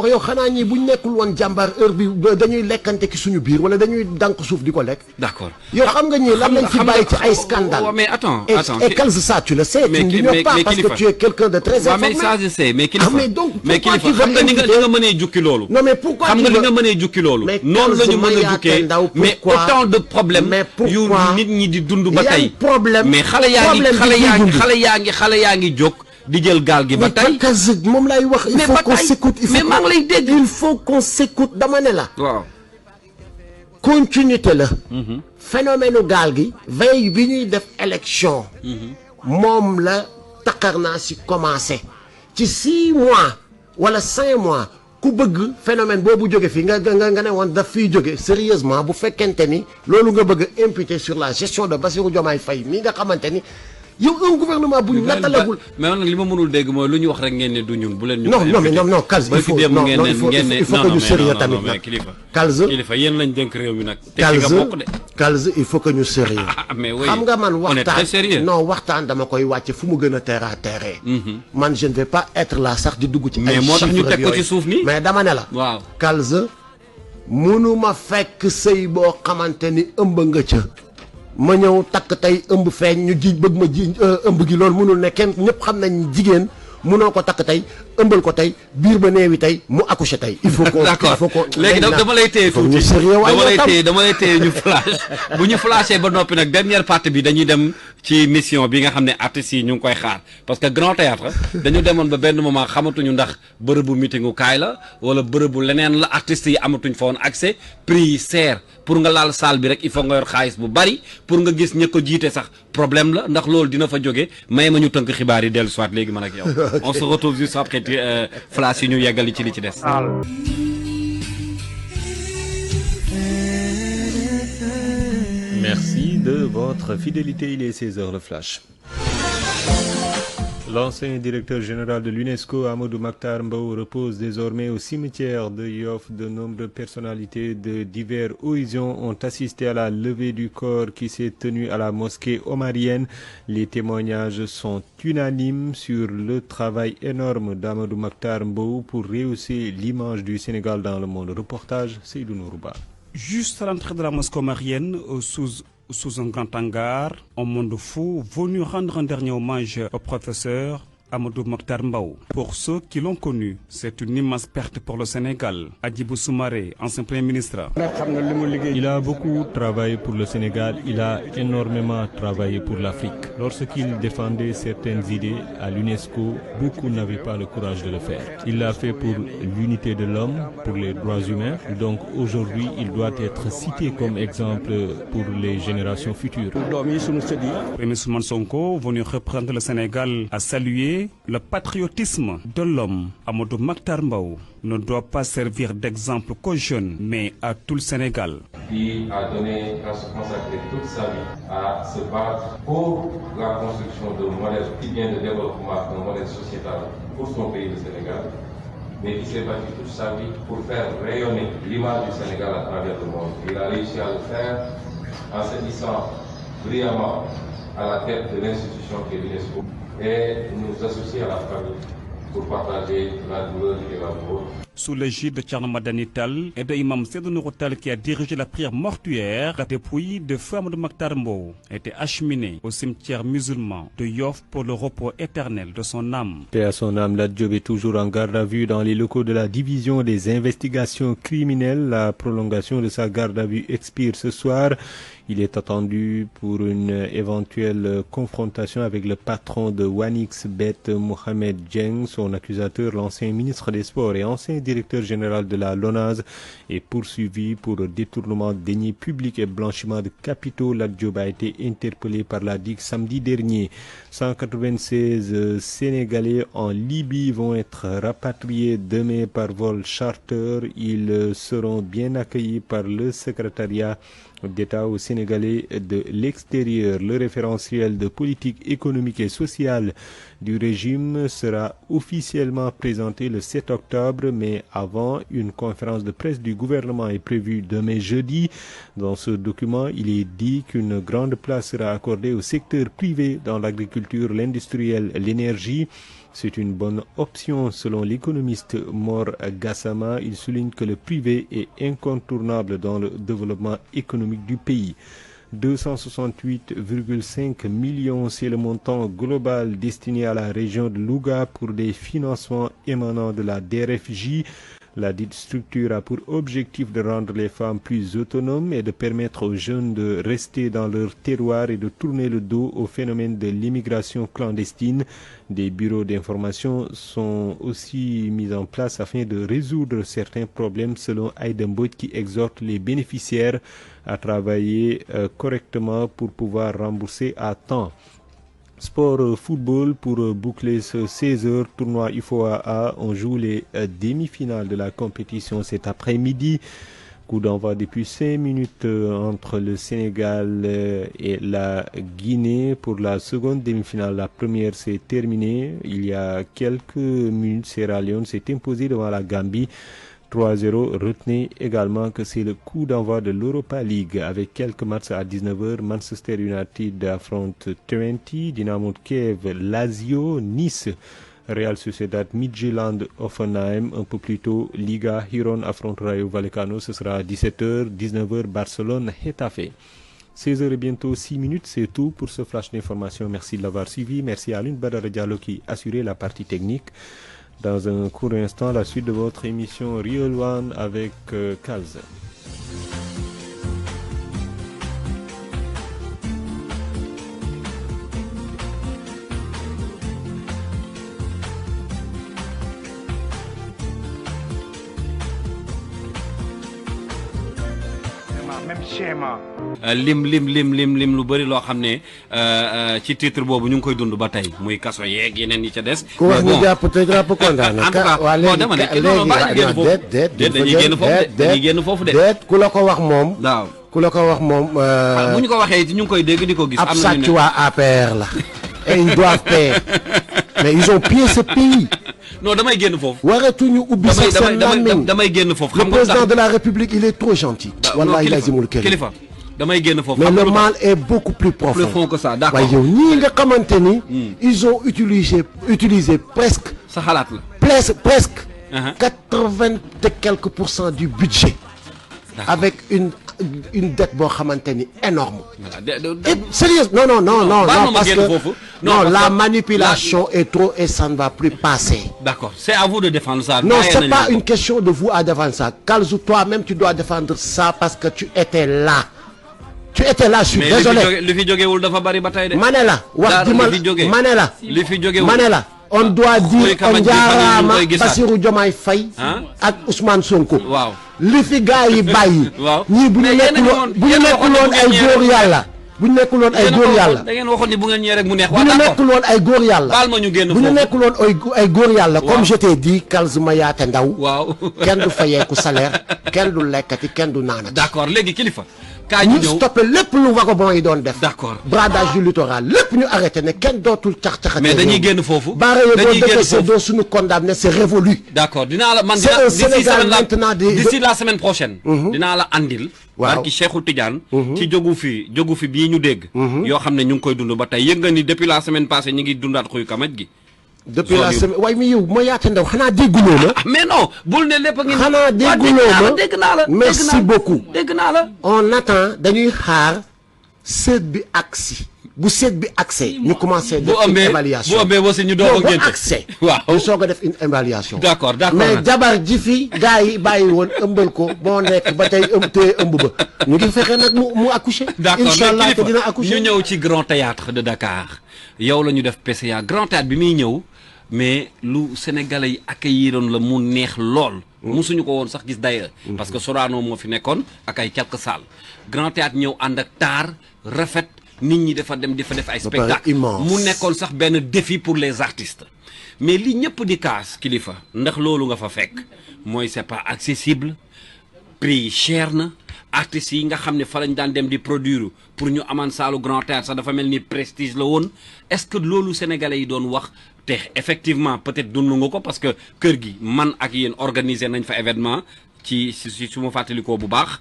yow xanaa ñii buñ nekkul woon jàmbaar heure bi dañuy lekkante ki suñu biir wala dañuy dànk suuf di ko lekk. d'accord yow xam nga ñii lan lañ fi bàyyi ci ay scandale. mais attends et Kals ça tu le sais. tu ne l'ignores pas parce que tu es quelqu'un de très informé. mais ça je sais mais kilifa mais kilifa xam nga ni nga mënee jukki loolu. non mais pourquoi xam nga li nga mënee jukki loolu. noonu la ñu mën a jukkee mais autant de problèmes yu nit ñi di dund ba tey. mais xale yaa ngi jóg di jël gaal gi ba tey moom lay wax. il faut qu'on s'écoute mais maa ngi lay dégg. il faut qu'on s'écoute dama ne la. waaw. continuité la. phénomène gaal gi veille bi ñuy def élection. moom la Takarna si commencé ci 6 mois wala 5 mois ku bëgg phénomène boobu jóge fii nga ne woon daf fiy jóge sérieusement bu fekkente ni loolu nga bëgg a imputer sur la gestion de Bassirou Diomaye Faye mi nga xamante ni yow un gouvernement bu ñu nattalagul. mais man nag li ma mënul dégg mooy lu ñu wax rek ngeen ne du ñun bu leen. ñu non Kals il faut que ñu sérieux tamit nag kilifa yéen lañ dénk réew mi nag. Kals il faut que ñu sérieux. mais oui xam nga man on est très sérieux. waxtaan dama koy wàcc fu mu gën a terre à terre. man je ne vais pas être là sax di dugg ci ay mais moo tax ñu teg ko ci suuf nii. mais dama ne la. waaw Kals mënuma fekk sëy boo xamante ni ëmb nga ca. ma ñëw takk tey ëmb feeñ ñu ji bëgg ma ji ëmb gi loolu mënul ne kenn ñëpp xam nañ jigéen mënoo ko takk tey ëmbal ko tey biir ba neewi tey mu accoucher tey. il faut que d'accord léegi dama lay téye tuuti dama lay téye ñu flash bu ñu flashé ba noppi nag dernière partie bi dañuy dem ci mission bi nga xam ne artistes yi ñu ngi koy xaar parce que Grand Théâtre dañu demoon ba benn moment xamatuñu ndax bërëbu meetingu kaay la wala bërëbu leneen la artistes yi amatuñ fa woon accès prix yi seer pour nga laal salle bi rek il faut nga yor xaalis bu bari pour nga gis ña ko jiite sax problème la ndax loolu dina fa jóge may ma ñu tënk xibaar yi dellu soit léegi man ak yow on se retrouve juste après flash yi ñu yeggali ci li ci des. Merci de votre fidélité. Il est 16h le flash. L'ancien directeur général de l'UNESCO, Amadou Makhtar Mbow, repose désormais au cimetière de Yoff. De nombreuses personnalités de divers horizons ont assisté à la levée du corps qui s'est tenue à la mosquée omarienne. Les témoignages sont unanimes sur le travail énorme d'Amadou Makhtar Mbow pour rehausser l'image du Sénégal dans le monde. Reportage Seydou Nourouba. Juste à l'entrée de la mosquée omarienne, sous un grand hangar, un monde fou venu rendre un dernier hommage au professeur Amadou Makhtar Mbow. Pour ceux qui l'ont connu, c'est une immense perte pour le Sénégal. Hadjibou Soumaré, ancien Premier ministre. Il a beaucoup travaillé pour le Sénégal, il a énormément travaillé pour l'Afrique. Lorsqu'il défendait certaines idées à l'UNESCO, beaucoup n'avaient pas le courage de le faire. Il l'a fait pour l'unité de l'homme, pour les droits humains. Donc aujourd'hui, il doit être cité comme exemple pour les générations futures. Premier Ousmane Sonko, venu reprendre le Sénégal, a salué le patriotisme de l'homme. Amadou Makhtar Mbow ne doit pas servir d'exemple qu'aux jeunes, mais à tout le Sénégal. Qui a donné à se consacrer toute sa vie à se battre pour la construction d'un modèle qui vient de développement, un modèle sociétal pour son pays, le Sénégal, mais qui s'est battu toute sa vie pour faire rayonner l'image du Sénégal à travers le monde. Il a réussi à le faire en se hissant brillamment à la tête de l'institution qui est l'UNESCO et nous associer à la famille pour partager la douleur et la joie. Sous l'égide de Thierno Madani Tall et de Imam Seydou Nourou Tall qui a dirigé la prière mortuaire, la dépouille de feu Amadou Makhtar Mbow a été acheminée au cimetière musulman de Yoff pour le repos éternel de son âme. Paix à son âme, Lat Diop est toujours en garde à vue dans les locaux de la division des investigations criminelles. La prolongation de sa garde à vue expire ce soir. Il est attendu pour une éventuelle confrontation avec le patron de Wanix-Bet, Mohamed Dieng. Son accusateur, l'ancien ministre des Sports et ancien directeur général de la LONASE, est poursuivi pour détournement de deniers publics et blanchiment de capitaux. Lat Diop a été interpellé par la DIC samedi dernier. 196 Sénégalais en Libye vont être rapatriés demain par vol charter. Ils seront bien accueillis par le secrétariat d'État aux Sénégalais de l'extérieur. Le référentiel de politique économique et sociale du régime sera officiellement présenté le 7 octobre, mais avant, une conférence de presse du gouvernement est prévue demain jeudi. Dans ce document, il est dit qu'une grande place sera accordée au secteur privé dans l'agriculture, l'industriel, l'énergie. C'est une bonne option selon l'économiste Mor Gassama. Il souligne que le privé est incontournable dans le développement économique du pays. 268,5 millions, c'est le montant global destiné à la région de Louga pour des financements émanant de la DRFJ. La dite structure a pour objectif de rendre les femmes plus autonomes et de permettre aux jeunes de rester dans leur terroir et de tourner le dos au phénomène de l'immigration clandestine. Des bureaux d'information sont aussi mis en place afin de résoudre certains problèmes selon Aïda Mbodj qui exhorte les bénéficiaires à travailler correctement pour pouvoir rembourser à temps. Sport football pour boucler ce 16h tournoi UFOA. On joue les demi-finales de la compétition cet après-midi. Coup d'envoi depuis 5 minutes entre le Sénégal et la Guinée pour la seconde demi-finale. La première s'est terminée. Il y a quelques minutes, Sierra Leone s'est imposé devant la Gambie. 3-0. Retenez également que c'est le coup d'envoi de l'Europa League avec quelques matchs à 19h. Manchester United affronte Twente, Dynamo de Kiev, Lazio, Nice, Real Sociedad, Midtjylland, Hoffenheim. Un peu plus tôt, Liga, Giron affronte Rayo Vallecano. Ce sera à 17h, 19h, Barcelone, Getafe. 16h et bientôt 6 minutes, c'est tout pour ce flash d'information. Merci de l'avoir suivi. Merci à Alioune Badara Diallo qui assurait la partie technique. Dans un court instant, la suite de votre émission Real One avec Kalz. Même schéma. lim lu bëri loo xam ne ci titre boobu ñu ngi koy dund ba tey muy kaso yeeg yeneen yi ca des. ku wax ñu jàpp te jàpp condamné. en tout cas bon dama ne dañuy génn foofu de. déet ku la ko wax moom. waaw ku la ko wax moom. bu ñu ko waxee ñu ngi koy dégg di ko gis. ab sàcc waa APR la. et ils doivent payer. mais ils ont pillé ce pays. non damay génn foofu. waratuñu ubbi sax seen làmmiñ. damay génn foofu. le président de la République il est trop gentil. wallahi lazimul karim kilifa damay génn foofu. mais le mal est beaucoup plus profond. plus fond que ça d'accord. waaye yow ñii nga xamante ni. ils ont utilisé presque. sa xalaat la. presque. 80 et quelques % du budget. avec une dette boo xamante ni énorme. Sérieux non parce que non la manipulation est trop et ça ne va plus passer. D'accord, c'est à vous de défendre ça. Non, c'est pas une question de vous à défendre ça. Kalz, toi-même tu dois défendre ça parce que tu étais là. Tu étais là, je suis désolé. Mais li fi jógewul dafa bari ba tey de. Manela wax di Manela li fi jógewul Manela on doit dire on jaaraama Bassirou Diomaye Faye ak Ousmane Sonko. waaw li fi gars yi bàyyi. waaw ñii bu ñu nekkuloon ay góor yàlla. bu ñu nekkuloon ay góor yàlla. da ngeen waxoon ni bu ngeen ñëwee rek mu neex. bu ñu nekkuloon ay góor yàlla. baal ma ñu génn foofu bu ñu nekkuloon ay góor yàlla. comme je t'ai dit Kalz Mayaate Ndaw. waaw kenn du fayeeku salaire kenn du lekkati kenn du naanati. d'accord léegi kilifa. kaa ñu ñëw stoppé lépp lu vagabond yi doon def. d'accord bradage du littoral lépp ñu arrêté ne kenn dootul cax-caxate. mais dañuy génn foofu. dañuy génn foofu doo suñu condamné c'est révolu. d'accord dinaa la man c'est un Sénégal maintenant d'ici la semaine prochaine. dinaa la andil. waaw barki Cheikhou Tidiane. ci jógu fi bii ñu dégg. yoo xam ne ñu ngi koy dund ba tey yëg nga ni depuis la semaine passée ñu ngi dundaat xuy kamaj gi. depuis la semaine waaye mi yow Mayaate Ndaw xanaa dégguloo ma. mais non bul ne lépp a ngi. xanaa dégguloo ma dégg naa la merci beaucoup. dégg naa la. on attend dañuy xaar seet bi agsi bu seet bi accès ñu commencé def une évaluation bu ëmbee aussi ñu doog a génte accès waaw ñu soog a def une évaluation. d'accord mais jabar ji fi gars yi bàyyi woon ëmbal ko boo nekk ba tey ëmb ba ñu ngi fexe nag mu accoucher. d'accord inchallah te dina accoucher. ñu ñëw ci Grand Théâtre de Dakar yow la ñu def PCA Grand Théâtre bi muy ñëw mais lu Sénégalais yi accueilliroon la mu neex lool. musuñu ko woon sax gis d'ailleurs. parce que Sorano moo fi nekkoon ak ay quelques salles Grand Théâtre ñëw ànd ak taar rafet. nit ñi dafa dem di fa def ay spectacle mu nekkoon sax benn défi pour les artistes mais li ñëpp di kaas kilifa ndax loolu nga fa fekk mooy c'est pas accessible prix yi cher na artistes yi nga xam ne fa lañ daan dem di produire pour ñu amaan saalu Grand Théâtre sax dafa mel ni prestige la woon est-ce que loolu sénégalais yi doon wax te effectivement peut-être dund nga ko parce que kër gi man ak yéen organiser nañ fa événement ci su ma fàttalikoo bu baax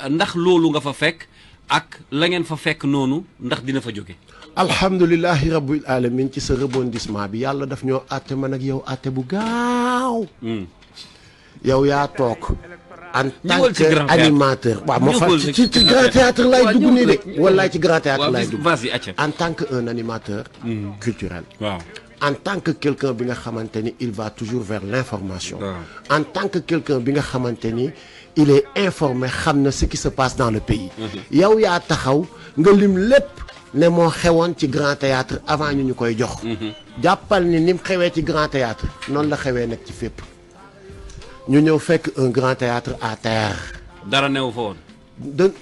ndax loolu nga fa fekk ak la ngeen fa fekk noonu ndax dina fa jóge alhamdulilahi rabbil alamin ci sa rebondissement bi yàlla daf ñoo àtte man ak yow àtte bu gaaw yow yaa toog en tant que animateur waaw moo fa ci Grand Théâtre lay dugg nii de wallaay ci Grand Théâtre lay dugg en tant que un animateur culturel waaw en tant que quelqu'un bi nga xamanteni il va toujours vers l'information en tant que quelqu'un bi nga xamanteni il est informé xamna ce qui se passe dans le pays yow ya taxaw nga lim lépp ne moo xewoon ci grand théâtre avant ñu koy jox jàppal ni nim xewee ci grand théâtre noonu la xewee nag ci fépp ñu ñëw fekk un grand théâtre à terre dara newu fa woon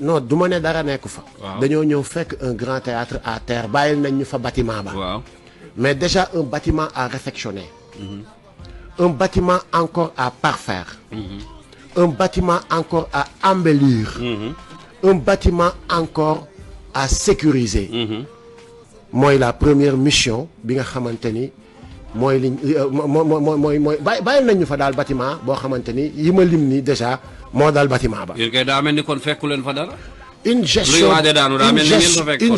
non du ma ne dara nekku fa dañoo ñëw fekk un grand théâtre à terre bàyyil nañ ñu fa bâtiment ba mais déjà un bâtiment à réfectionner un bâtiment encore à parfaire un bâtiment encore à embellir un bâtiment encore à sécuriser mooy la première mission bi nga xamante ni mooy li mooy bàyyil nañ ñu fa daal bâtiment boo xamante ni yi ma lim ni déjà moo daal bâtiment ba. yéen kay daa mel ni kon fekku leen fa dara. une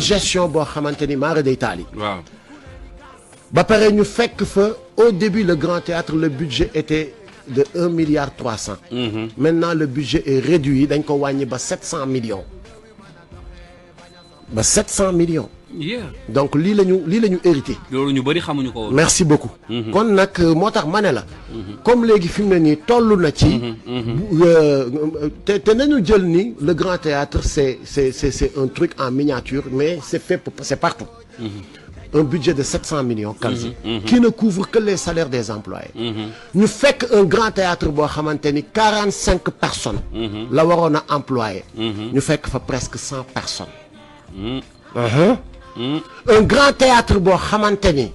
gestion boo xamante ni maara day taali. waaw. ba pare ñu fekk fa au début le grand théâtre le budget était de 1,3 milliard. Maintenant le budget est réduit dañ ko wàññi ba 700 millions. ba 700 millions. donc lii la ñu hérité. loolu ñu bëri xamuñu ko woon. merci beaucoup. kon nag moo tax ma ne la. comme léegi fi mu ne nii toll na ci. te nañu jël ni le grand théâtre c'est un truc en miniature mais c'est partout. Un budget de 700 millions quasi, qui ne couvre que les salaires des employés. Nous fekk un grand théâtre boo xamante ni 45 personnes. la waroon a employé. ñu fekk fa presque 100 personnes. Un grand théâtre boo xamante ni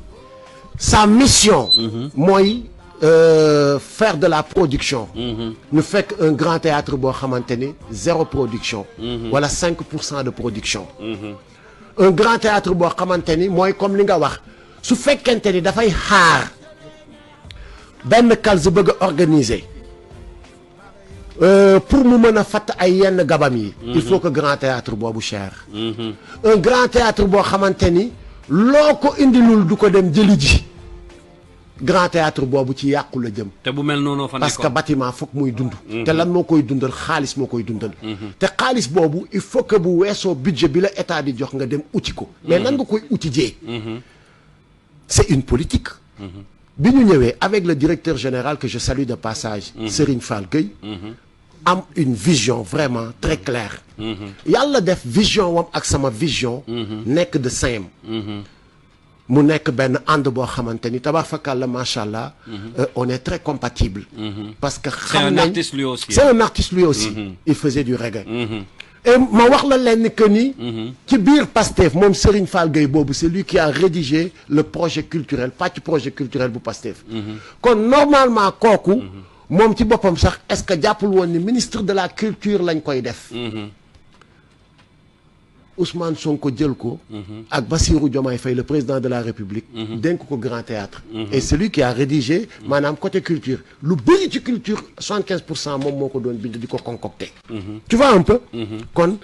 sa mission mooy faire de la production ñu fekk un grand théâtre boo xamante ni 0 production wala 5% de production un grand théâtre boo xamante ni mooy comme li nga wax su fekkente ni dafay xaar benn calze bëgg a organiser pour mu mën a fatt ay yenn gabam yi il faut que grand théâtre boobu cher un grand théâtre boo xamante ni loo ko indilul du ko dem jëli ji grand théâtre boobu ci yàqu la jëm te bu mel noonu fa parce que bâtiment foog muy dund te lan moo koy dundal xaalis moo koy dundal te xaalis boobu il faut que bu weesoo budget bi la état di jox nga dem uti ko mais nan nga koy uti jee c'est une politique bi ñu ñëwee avec le directeur général que je salue de passage Serigne Fall Gueye am une vision vraiment très claire yàlla def vision wam ak sama vision nekk de same mu nekk benn ànd boo xamante ni tabax fakal la macha allah on est très compatible parce que xam nañ c'est un artiste lui aussi il faisait du reggae et ma wax la leen que ni ci biir Pastef moom Serigne Fall Gueye boobu c'est lui qui a rédigé le projet culturel pàcc projet culturel bu Pastef kon normalement kooku moom ci boppam sax est-ce que jàppul woon ni ministre de la culture lañ koy def Ousmane Sonko jël ko ak Bassirou Diomaye Faye le président de la République dénk ko grand théâtre et celui qui a rédigé maanaam côté culture lu bëri ci culture 75% moom moo ko doon bind di ko concocté tu vois un peu kon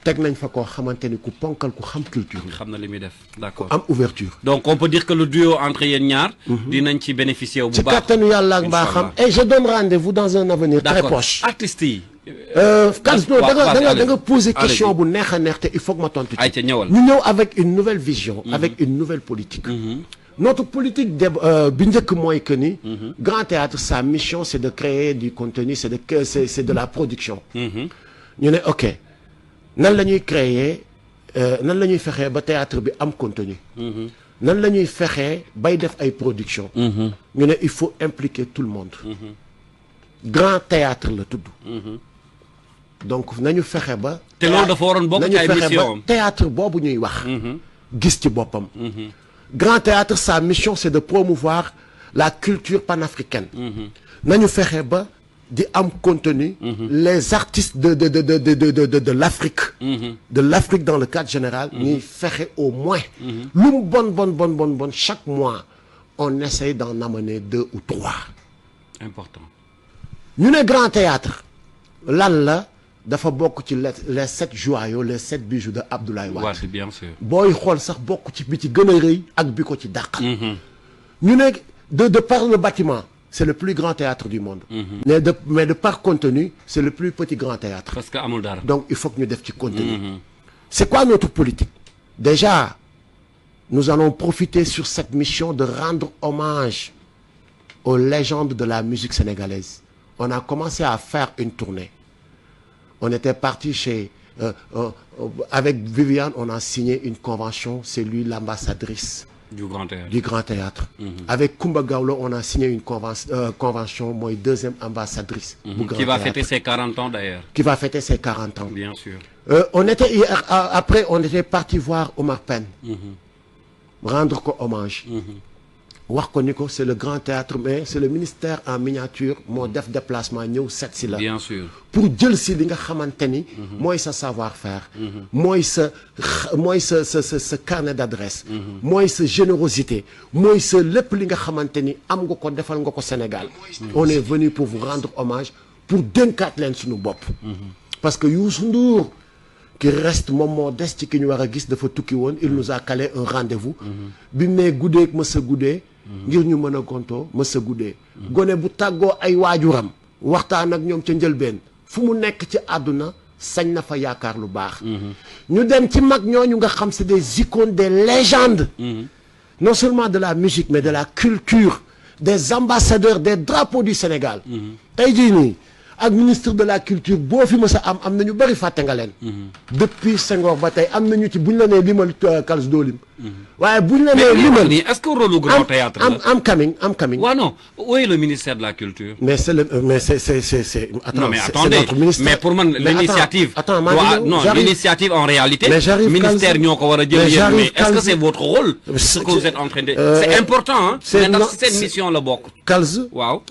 teg nañ fa koo xamante ni ku ponkal ku xam culture xam na li muy def d'accord am ouverture donc on peut dire que le duo entre yéen ñaar dinañ ci bénéficier bu baax ci kattanu yàlla ak mbaaxam et je donne rendez-vous dans un avenir très proche artistes yi da nga poser question bu neex a neex te il faut que ma tontu ci ñu ñëw avec une nouvelle vision avec une nouvelle politique notre politique bi njëkk mooy que ni grand théâtre sa mission c'est de créer du contenu c'est de la production ñu ne ok nan la ñuy créer nan la ñuy fexee ba théâtre bi am contenu nan la ñuy fexee bay def ay production ñu ne il faut impliquer tout le monde grand théâtre la tudd donc nañu fexe ba te loolu dafa waroon bokk ci ay mission théâtre boobu ñuy wax gis ci boppam grand théâtre sa mission c'est de promouvoir la culture panafricaine nañu fexe ba di am contenu les artistes de l'Afrique de l'Afrique dans le cadre général ñuy fexe au moins lu mu bon chaque mois on essaye d'en amener 2 ou 3 important ñu ne grand théâtre lan la dafa bokk ci les 7 joyaux les 7 bijoux de Abdoulaye Wade bien sûr booy xool sax bokk ci bi ci gën a rëy ak bi ko ci dàq ñu ne de par le bâtiment c'est le plus grand théâtre du monde mais de par contenu c'est le plus petit grand théâtre parce que amul dara donc il faut que ñu def ci contenu c'est quoi notre politique déjà nous allons profiter sur cette mission de rendre hommage aux légendes de la musique sénégalaise. On a commencé à faire une tournée. On était parti chez... avec Viviane, on a signé une convention. C'est lui l'ambassadrice du Grand Théâtre. Avec Kumba Gawlo, on a signé une convention, moi, deuxième ambassadrice. Qui va fêter ses 40 ans d'ailleurs. Qui va fêter ses 40 ans. Bien sûr. Après, on était parti voir Omar Pène. Rendre hommage. C'est le Grand Théâtre, mais c'est le ministère en miniature, mon déplacement, bien sûr. Pour dire si li nga xamanteni moy sa savoir-faire, moy ce carnet d'adresse, moy ce générosité, moy ce lepp li nga xamanteni am nga ko defal nga ko Sénégal. On est venu pour vous rendre hommage, pour denkat len suñu bop. Parce que Youssou Ndour qui reste moom moo des ci ki ñu war a gis dafa tukki woon, il nous a calé un rendez-vous. Bi mu nee guddee ak mësa guddee ngir ñu mën a gontoo mësa guddee. Gone bu tàggoo ay waajuram waxtaan ak ñoom ca njëlbeen fu mu nekk ci àdduna sañ na fa yaakaar lu baax. Ñu dem ci mag ñooñu nga xam c'est des icônes, des légendes. Non seulement de la musique mais de la culture, des ambassadeurs, des drapeaux du Sénégal. Tey jii nii ak ministre de la culture boo fi mës a am nañu bëri fàtte nga leen. Depuis Senghor ba tey am nañu ci buñ la nee limal Kals doo lim. waaye buñ la nee limal est-ce que rôle Grand Théâtre am coming. Ouais, non, où est le ministère de la culture? Mais c'est non mais attendez, mais pour moi l'initiative l'initiative en réalité le ministère ñoo ko war a jël, mais est-ce que c'est votre rôle ce que vous êtes en train de c'est important hein, c'est une mission la bokk. Kals waaw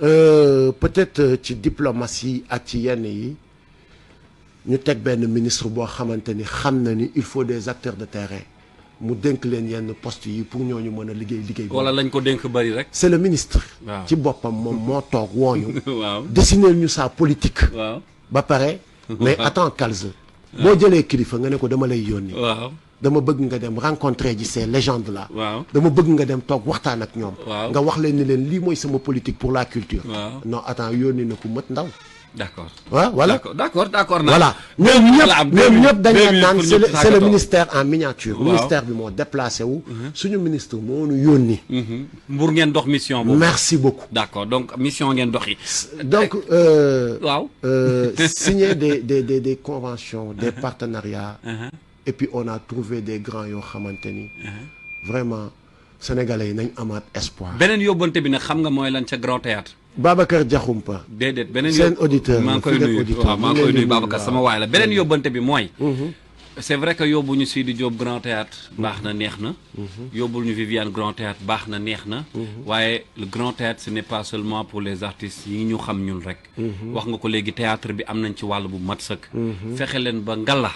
peut-être ci diplomatie ak ci yenn yi ñu teg benn ministre boo xamante ni xam na ni il faut des acteurs de terrain mu dénk leen yenn poste yi pour ñooñu mën a liggéey wala lañ ko dénk bari rek. c'est le ministre ci boppam moom moo toog wooñu waaw dessiner ñu sa politique waaw ba pare mais attends Kals boo jëlee kilifa nga ne ko dama lay yónni waaw dama bëgg nga dem rencontrer ji ces légendes là waaw dama bëgg nga dem toog waxtaan ak ñoom waaw nga wax leen ni leen lii mooy sama politique pour la culture non attends yónni na ko mët ndaw. D'accord. Ouais, voilà. D'accord. Voilà. Ñëpp dañ naan c'est le ministère en miniature. Ministère bi moo déplacé wu. Suñu ministre moo ñu yónni. Mbur ngeen dox mission boobu. Merci beaucoup. D'accord. Donc mission ngeen doxi. Donc waaw. Signer des conventions, des partenariats. Et puis on a trouvé des grands yoo xamante ni. Vraiment sénégalais yi nañ amaat espoir. Beneen yóbbante bi nag xam nga mooy lan ca Grand Théâtre. Babacar Diakhoumpa. déedéet beneen seen auditeur maa ngi koy nuyu waaw maa ngi koy nuyu Babacar sama waay la beneen yóbbante bi mooy. c'est vrai que yóbbu ñu Sidi Diop Grand Théâtre baax na neex na. yóbbul ñu Viviane Grand Théâtre baax na neex na. waaye le Grand Théâtre ce n'est pas seulement pour les artistes yi ñu xam ñun rek. wax nga ko léegi théâtre bi am nañ ci wàll bu mat sëkk. fexe leen ba ngalla.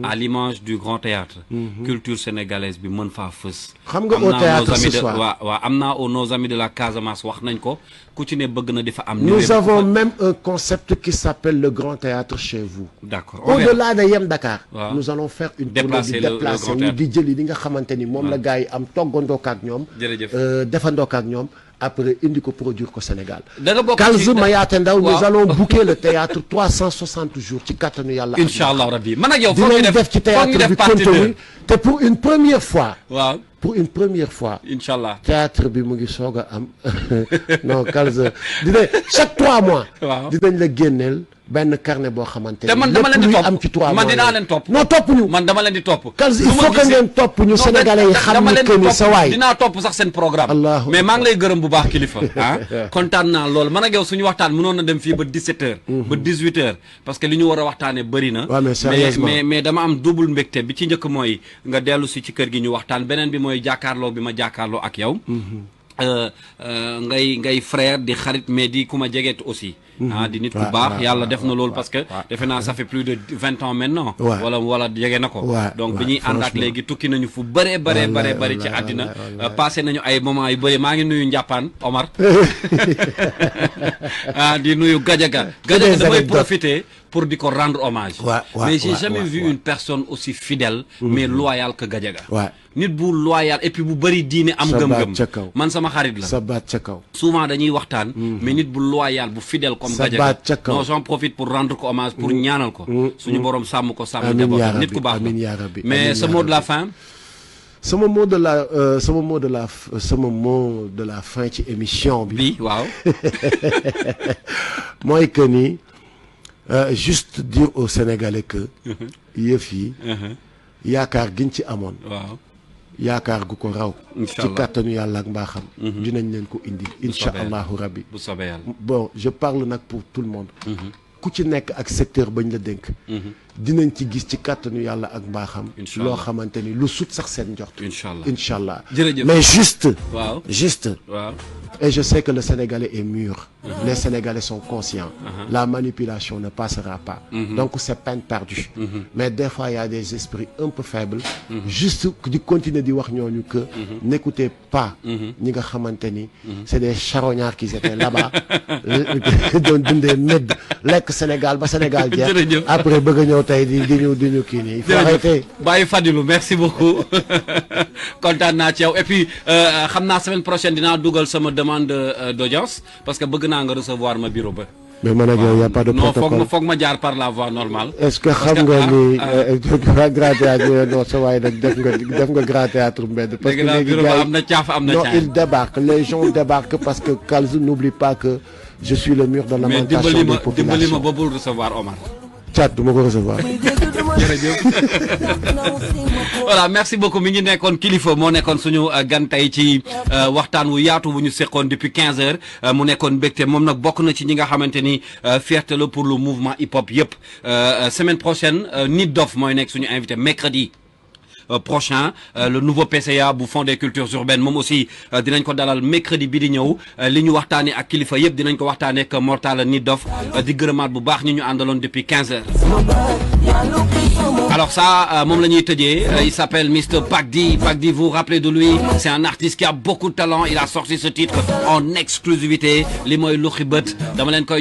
à l'image du Grand Théâtre. culture sénégalaise bi mën faa fës. xam nga au théâtre ce soir waaw am naa nos amis de la Casamance wax nañ ko ku ci ne bëgg na di fa am. nous avons même un concept qui s'appelle le Grand Théâtre chez vous. D'accord. Au-delà de Yem Dakar. Nous allons faire une déplacer le Grand Théâtre di jëli li nga xamante ni moom la gars yi am toggandoo ak ñoom. jërëjëf defandoo ak ñoom. Après indi ko produire ko Sénégal. da nga bokk Kals Mayaate Ndaw nous allons booker le théâtre 360 jours ci kattanu yàlla. Inch'Allah rabbi man ak yow dinañ def ci théâtre bi contenu te pour une première fois. waaw pour une première fois. Inch'Allah théâtre bi mu ngi soog a am non Kals chaque 3 mois. waaw dinañ la génneel benn carnet boo xamante te man dama leen di topp am ci 3 mois man dinaa leen topp. non topp ñu man dama leen di topp. Kals il faut que ngeen topp ñu sénégalais yi xam ne que ni sa waay. dinaa topp sax seen programme. mais maa ngi lay gërëm bu baax kilifa ah. kontaan naa lool man ak yow suñu waxtaan mënoon na dem fii ba 17h. ba 18h parce que li ñu war a waxtaanee bëri na. mais dama am double mbégte bi ci njëkk mooy nga dellu si ci kër gi ñu waxtaan beneen bi mooy jàkkaarloo bi ma jàkkaarloo ak yow. ngay frère di xarit mais di ku ma jegeet aussi. di nit ku baax yàlla def na loolu parce que defe naa ça fait plus de 20 ans maintenant. wala jege na ko. donc bi ñuy ànd ak léegi tukki nañu fu bëree bëri ci àddina. passé nañu ay moments yu bëri maa ngi nuyu Njàppaan Omar. di nuyu Gajaga damay profiter pour di ko rendre hommage. mais j'ai jamais vu une personne aussi fidèle. mais loyale que Gajaga. nit bu loyal et puis bu bëri diine am gëm-gëm man sama xarit la sa baat ca kaw souvent dañuy waxtaan mais nit bu loyal bu fidèle comme Gajaga non j'en profite pour rendre ko hommage pour ñaanal ko suñu borom sàmm ko sàmm njaboot nit ku baax la mais ce mot de la fin sama mot de la fin ci émission bi. waaw. mooy que ni juste dire aux Sénégalais que. yëf yi. yaakaar giñ ci amoon. waaw. yaakaar gu ko raw. incha allah ci kàttanu yàlla ak mbaaxam. dinañ leen ko indi. incha allahu rabbi. bu soobee yàlla. bon je parle nag pour tout le monde. ku ci nekk ak secteur bañ la dénk. dinañ ci gis ci kàttanu yàlla ak mbaaxam. loo xamante ni lu sut sax seen njort. incha allah jërëjëf mais juste. waaw juste. waaw. Et je sais que le Sénégalais est mûr. Les Sénégalais sont conscients. La manipulation ne passera pas. Donc c'est peine perdue. Mais des fois il y a des esprits un peu faibles. Juste di continuer di wax ñooñu que n'écoutez pas ñi nga xamante ni c'est des charognards qui étaient là-bas doon dundee medd lekk Sénégal ba Sénégal jeex. Après bëgg a ñëw tey di ñu kii nii. Il faut arrêter. Baye Fadilou merci beaucoup kontaan naa ci yow et puis xam naa semaine prochaine dinaa dugal sama demande d'audience parce que bëgg naa nga recevoir ma bureau ba. mais man ak yow y a pas de protocole. non foog ma jaar par la voie normale. est-ce que xam nga ni grand théâtre ñu non sa waay nag def nga grand théâtre mbedd. parce que léegi gars yi am na caaf am na non il débarque les gens débarquent parce que Kalz n'oublie pas que je suis le mur de lamentation des populations. mais dimbali ma ba bul recevoir Omar. Thiat du ma ko recevoir. jërëjëf voilà merci beaucoup mi ngi nekkoon kilifa moo nekkoon suñu gan tey ci waxtaan wu yaatu bu ñu seqoon depuis 15 heures mu nekkoon mbégte moom nag bokk na ci ñi nga xamante ni fierté la pour le mouvement hip hop yëpp semaine prochaine Nit Dof mooy nekk suñu invité mercredi prochain le nouveau PCA bu Fonds des cultures urbaines moom aussi dinañ ko dalal mercredi bi di ñëw li ñu waxtaanee ak kilifa yëpp dinañ ko waxtaanee ak Mortala Nit Dof di gërëmaat bu baax ñi ñu àndaloon depuis 15 heures. Alors ça moom la ñuy tëjee il s'appelle Mr Pagdi. Pagdi, vous vous rappelez de lui, c'est un artiste qui a beaucoup de talent. Il a sorti ce titre en exclusivité li mooy lu xibët dama leen koy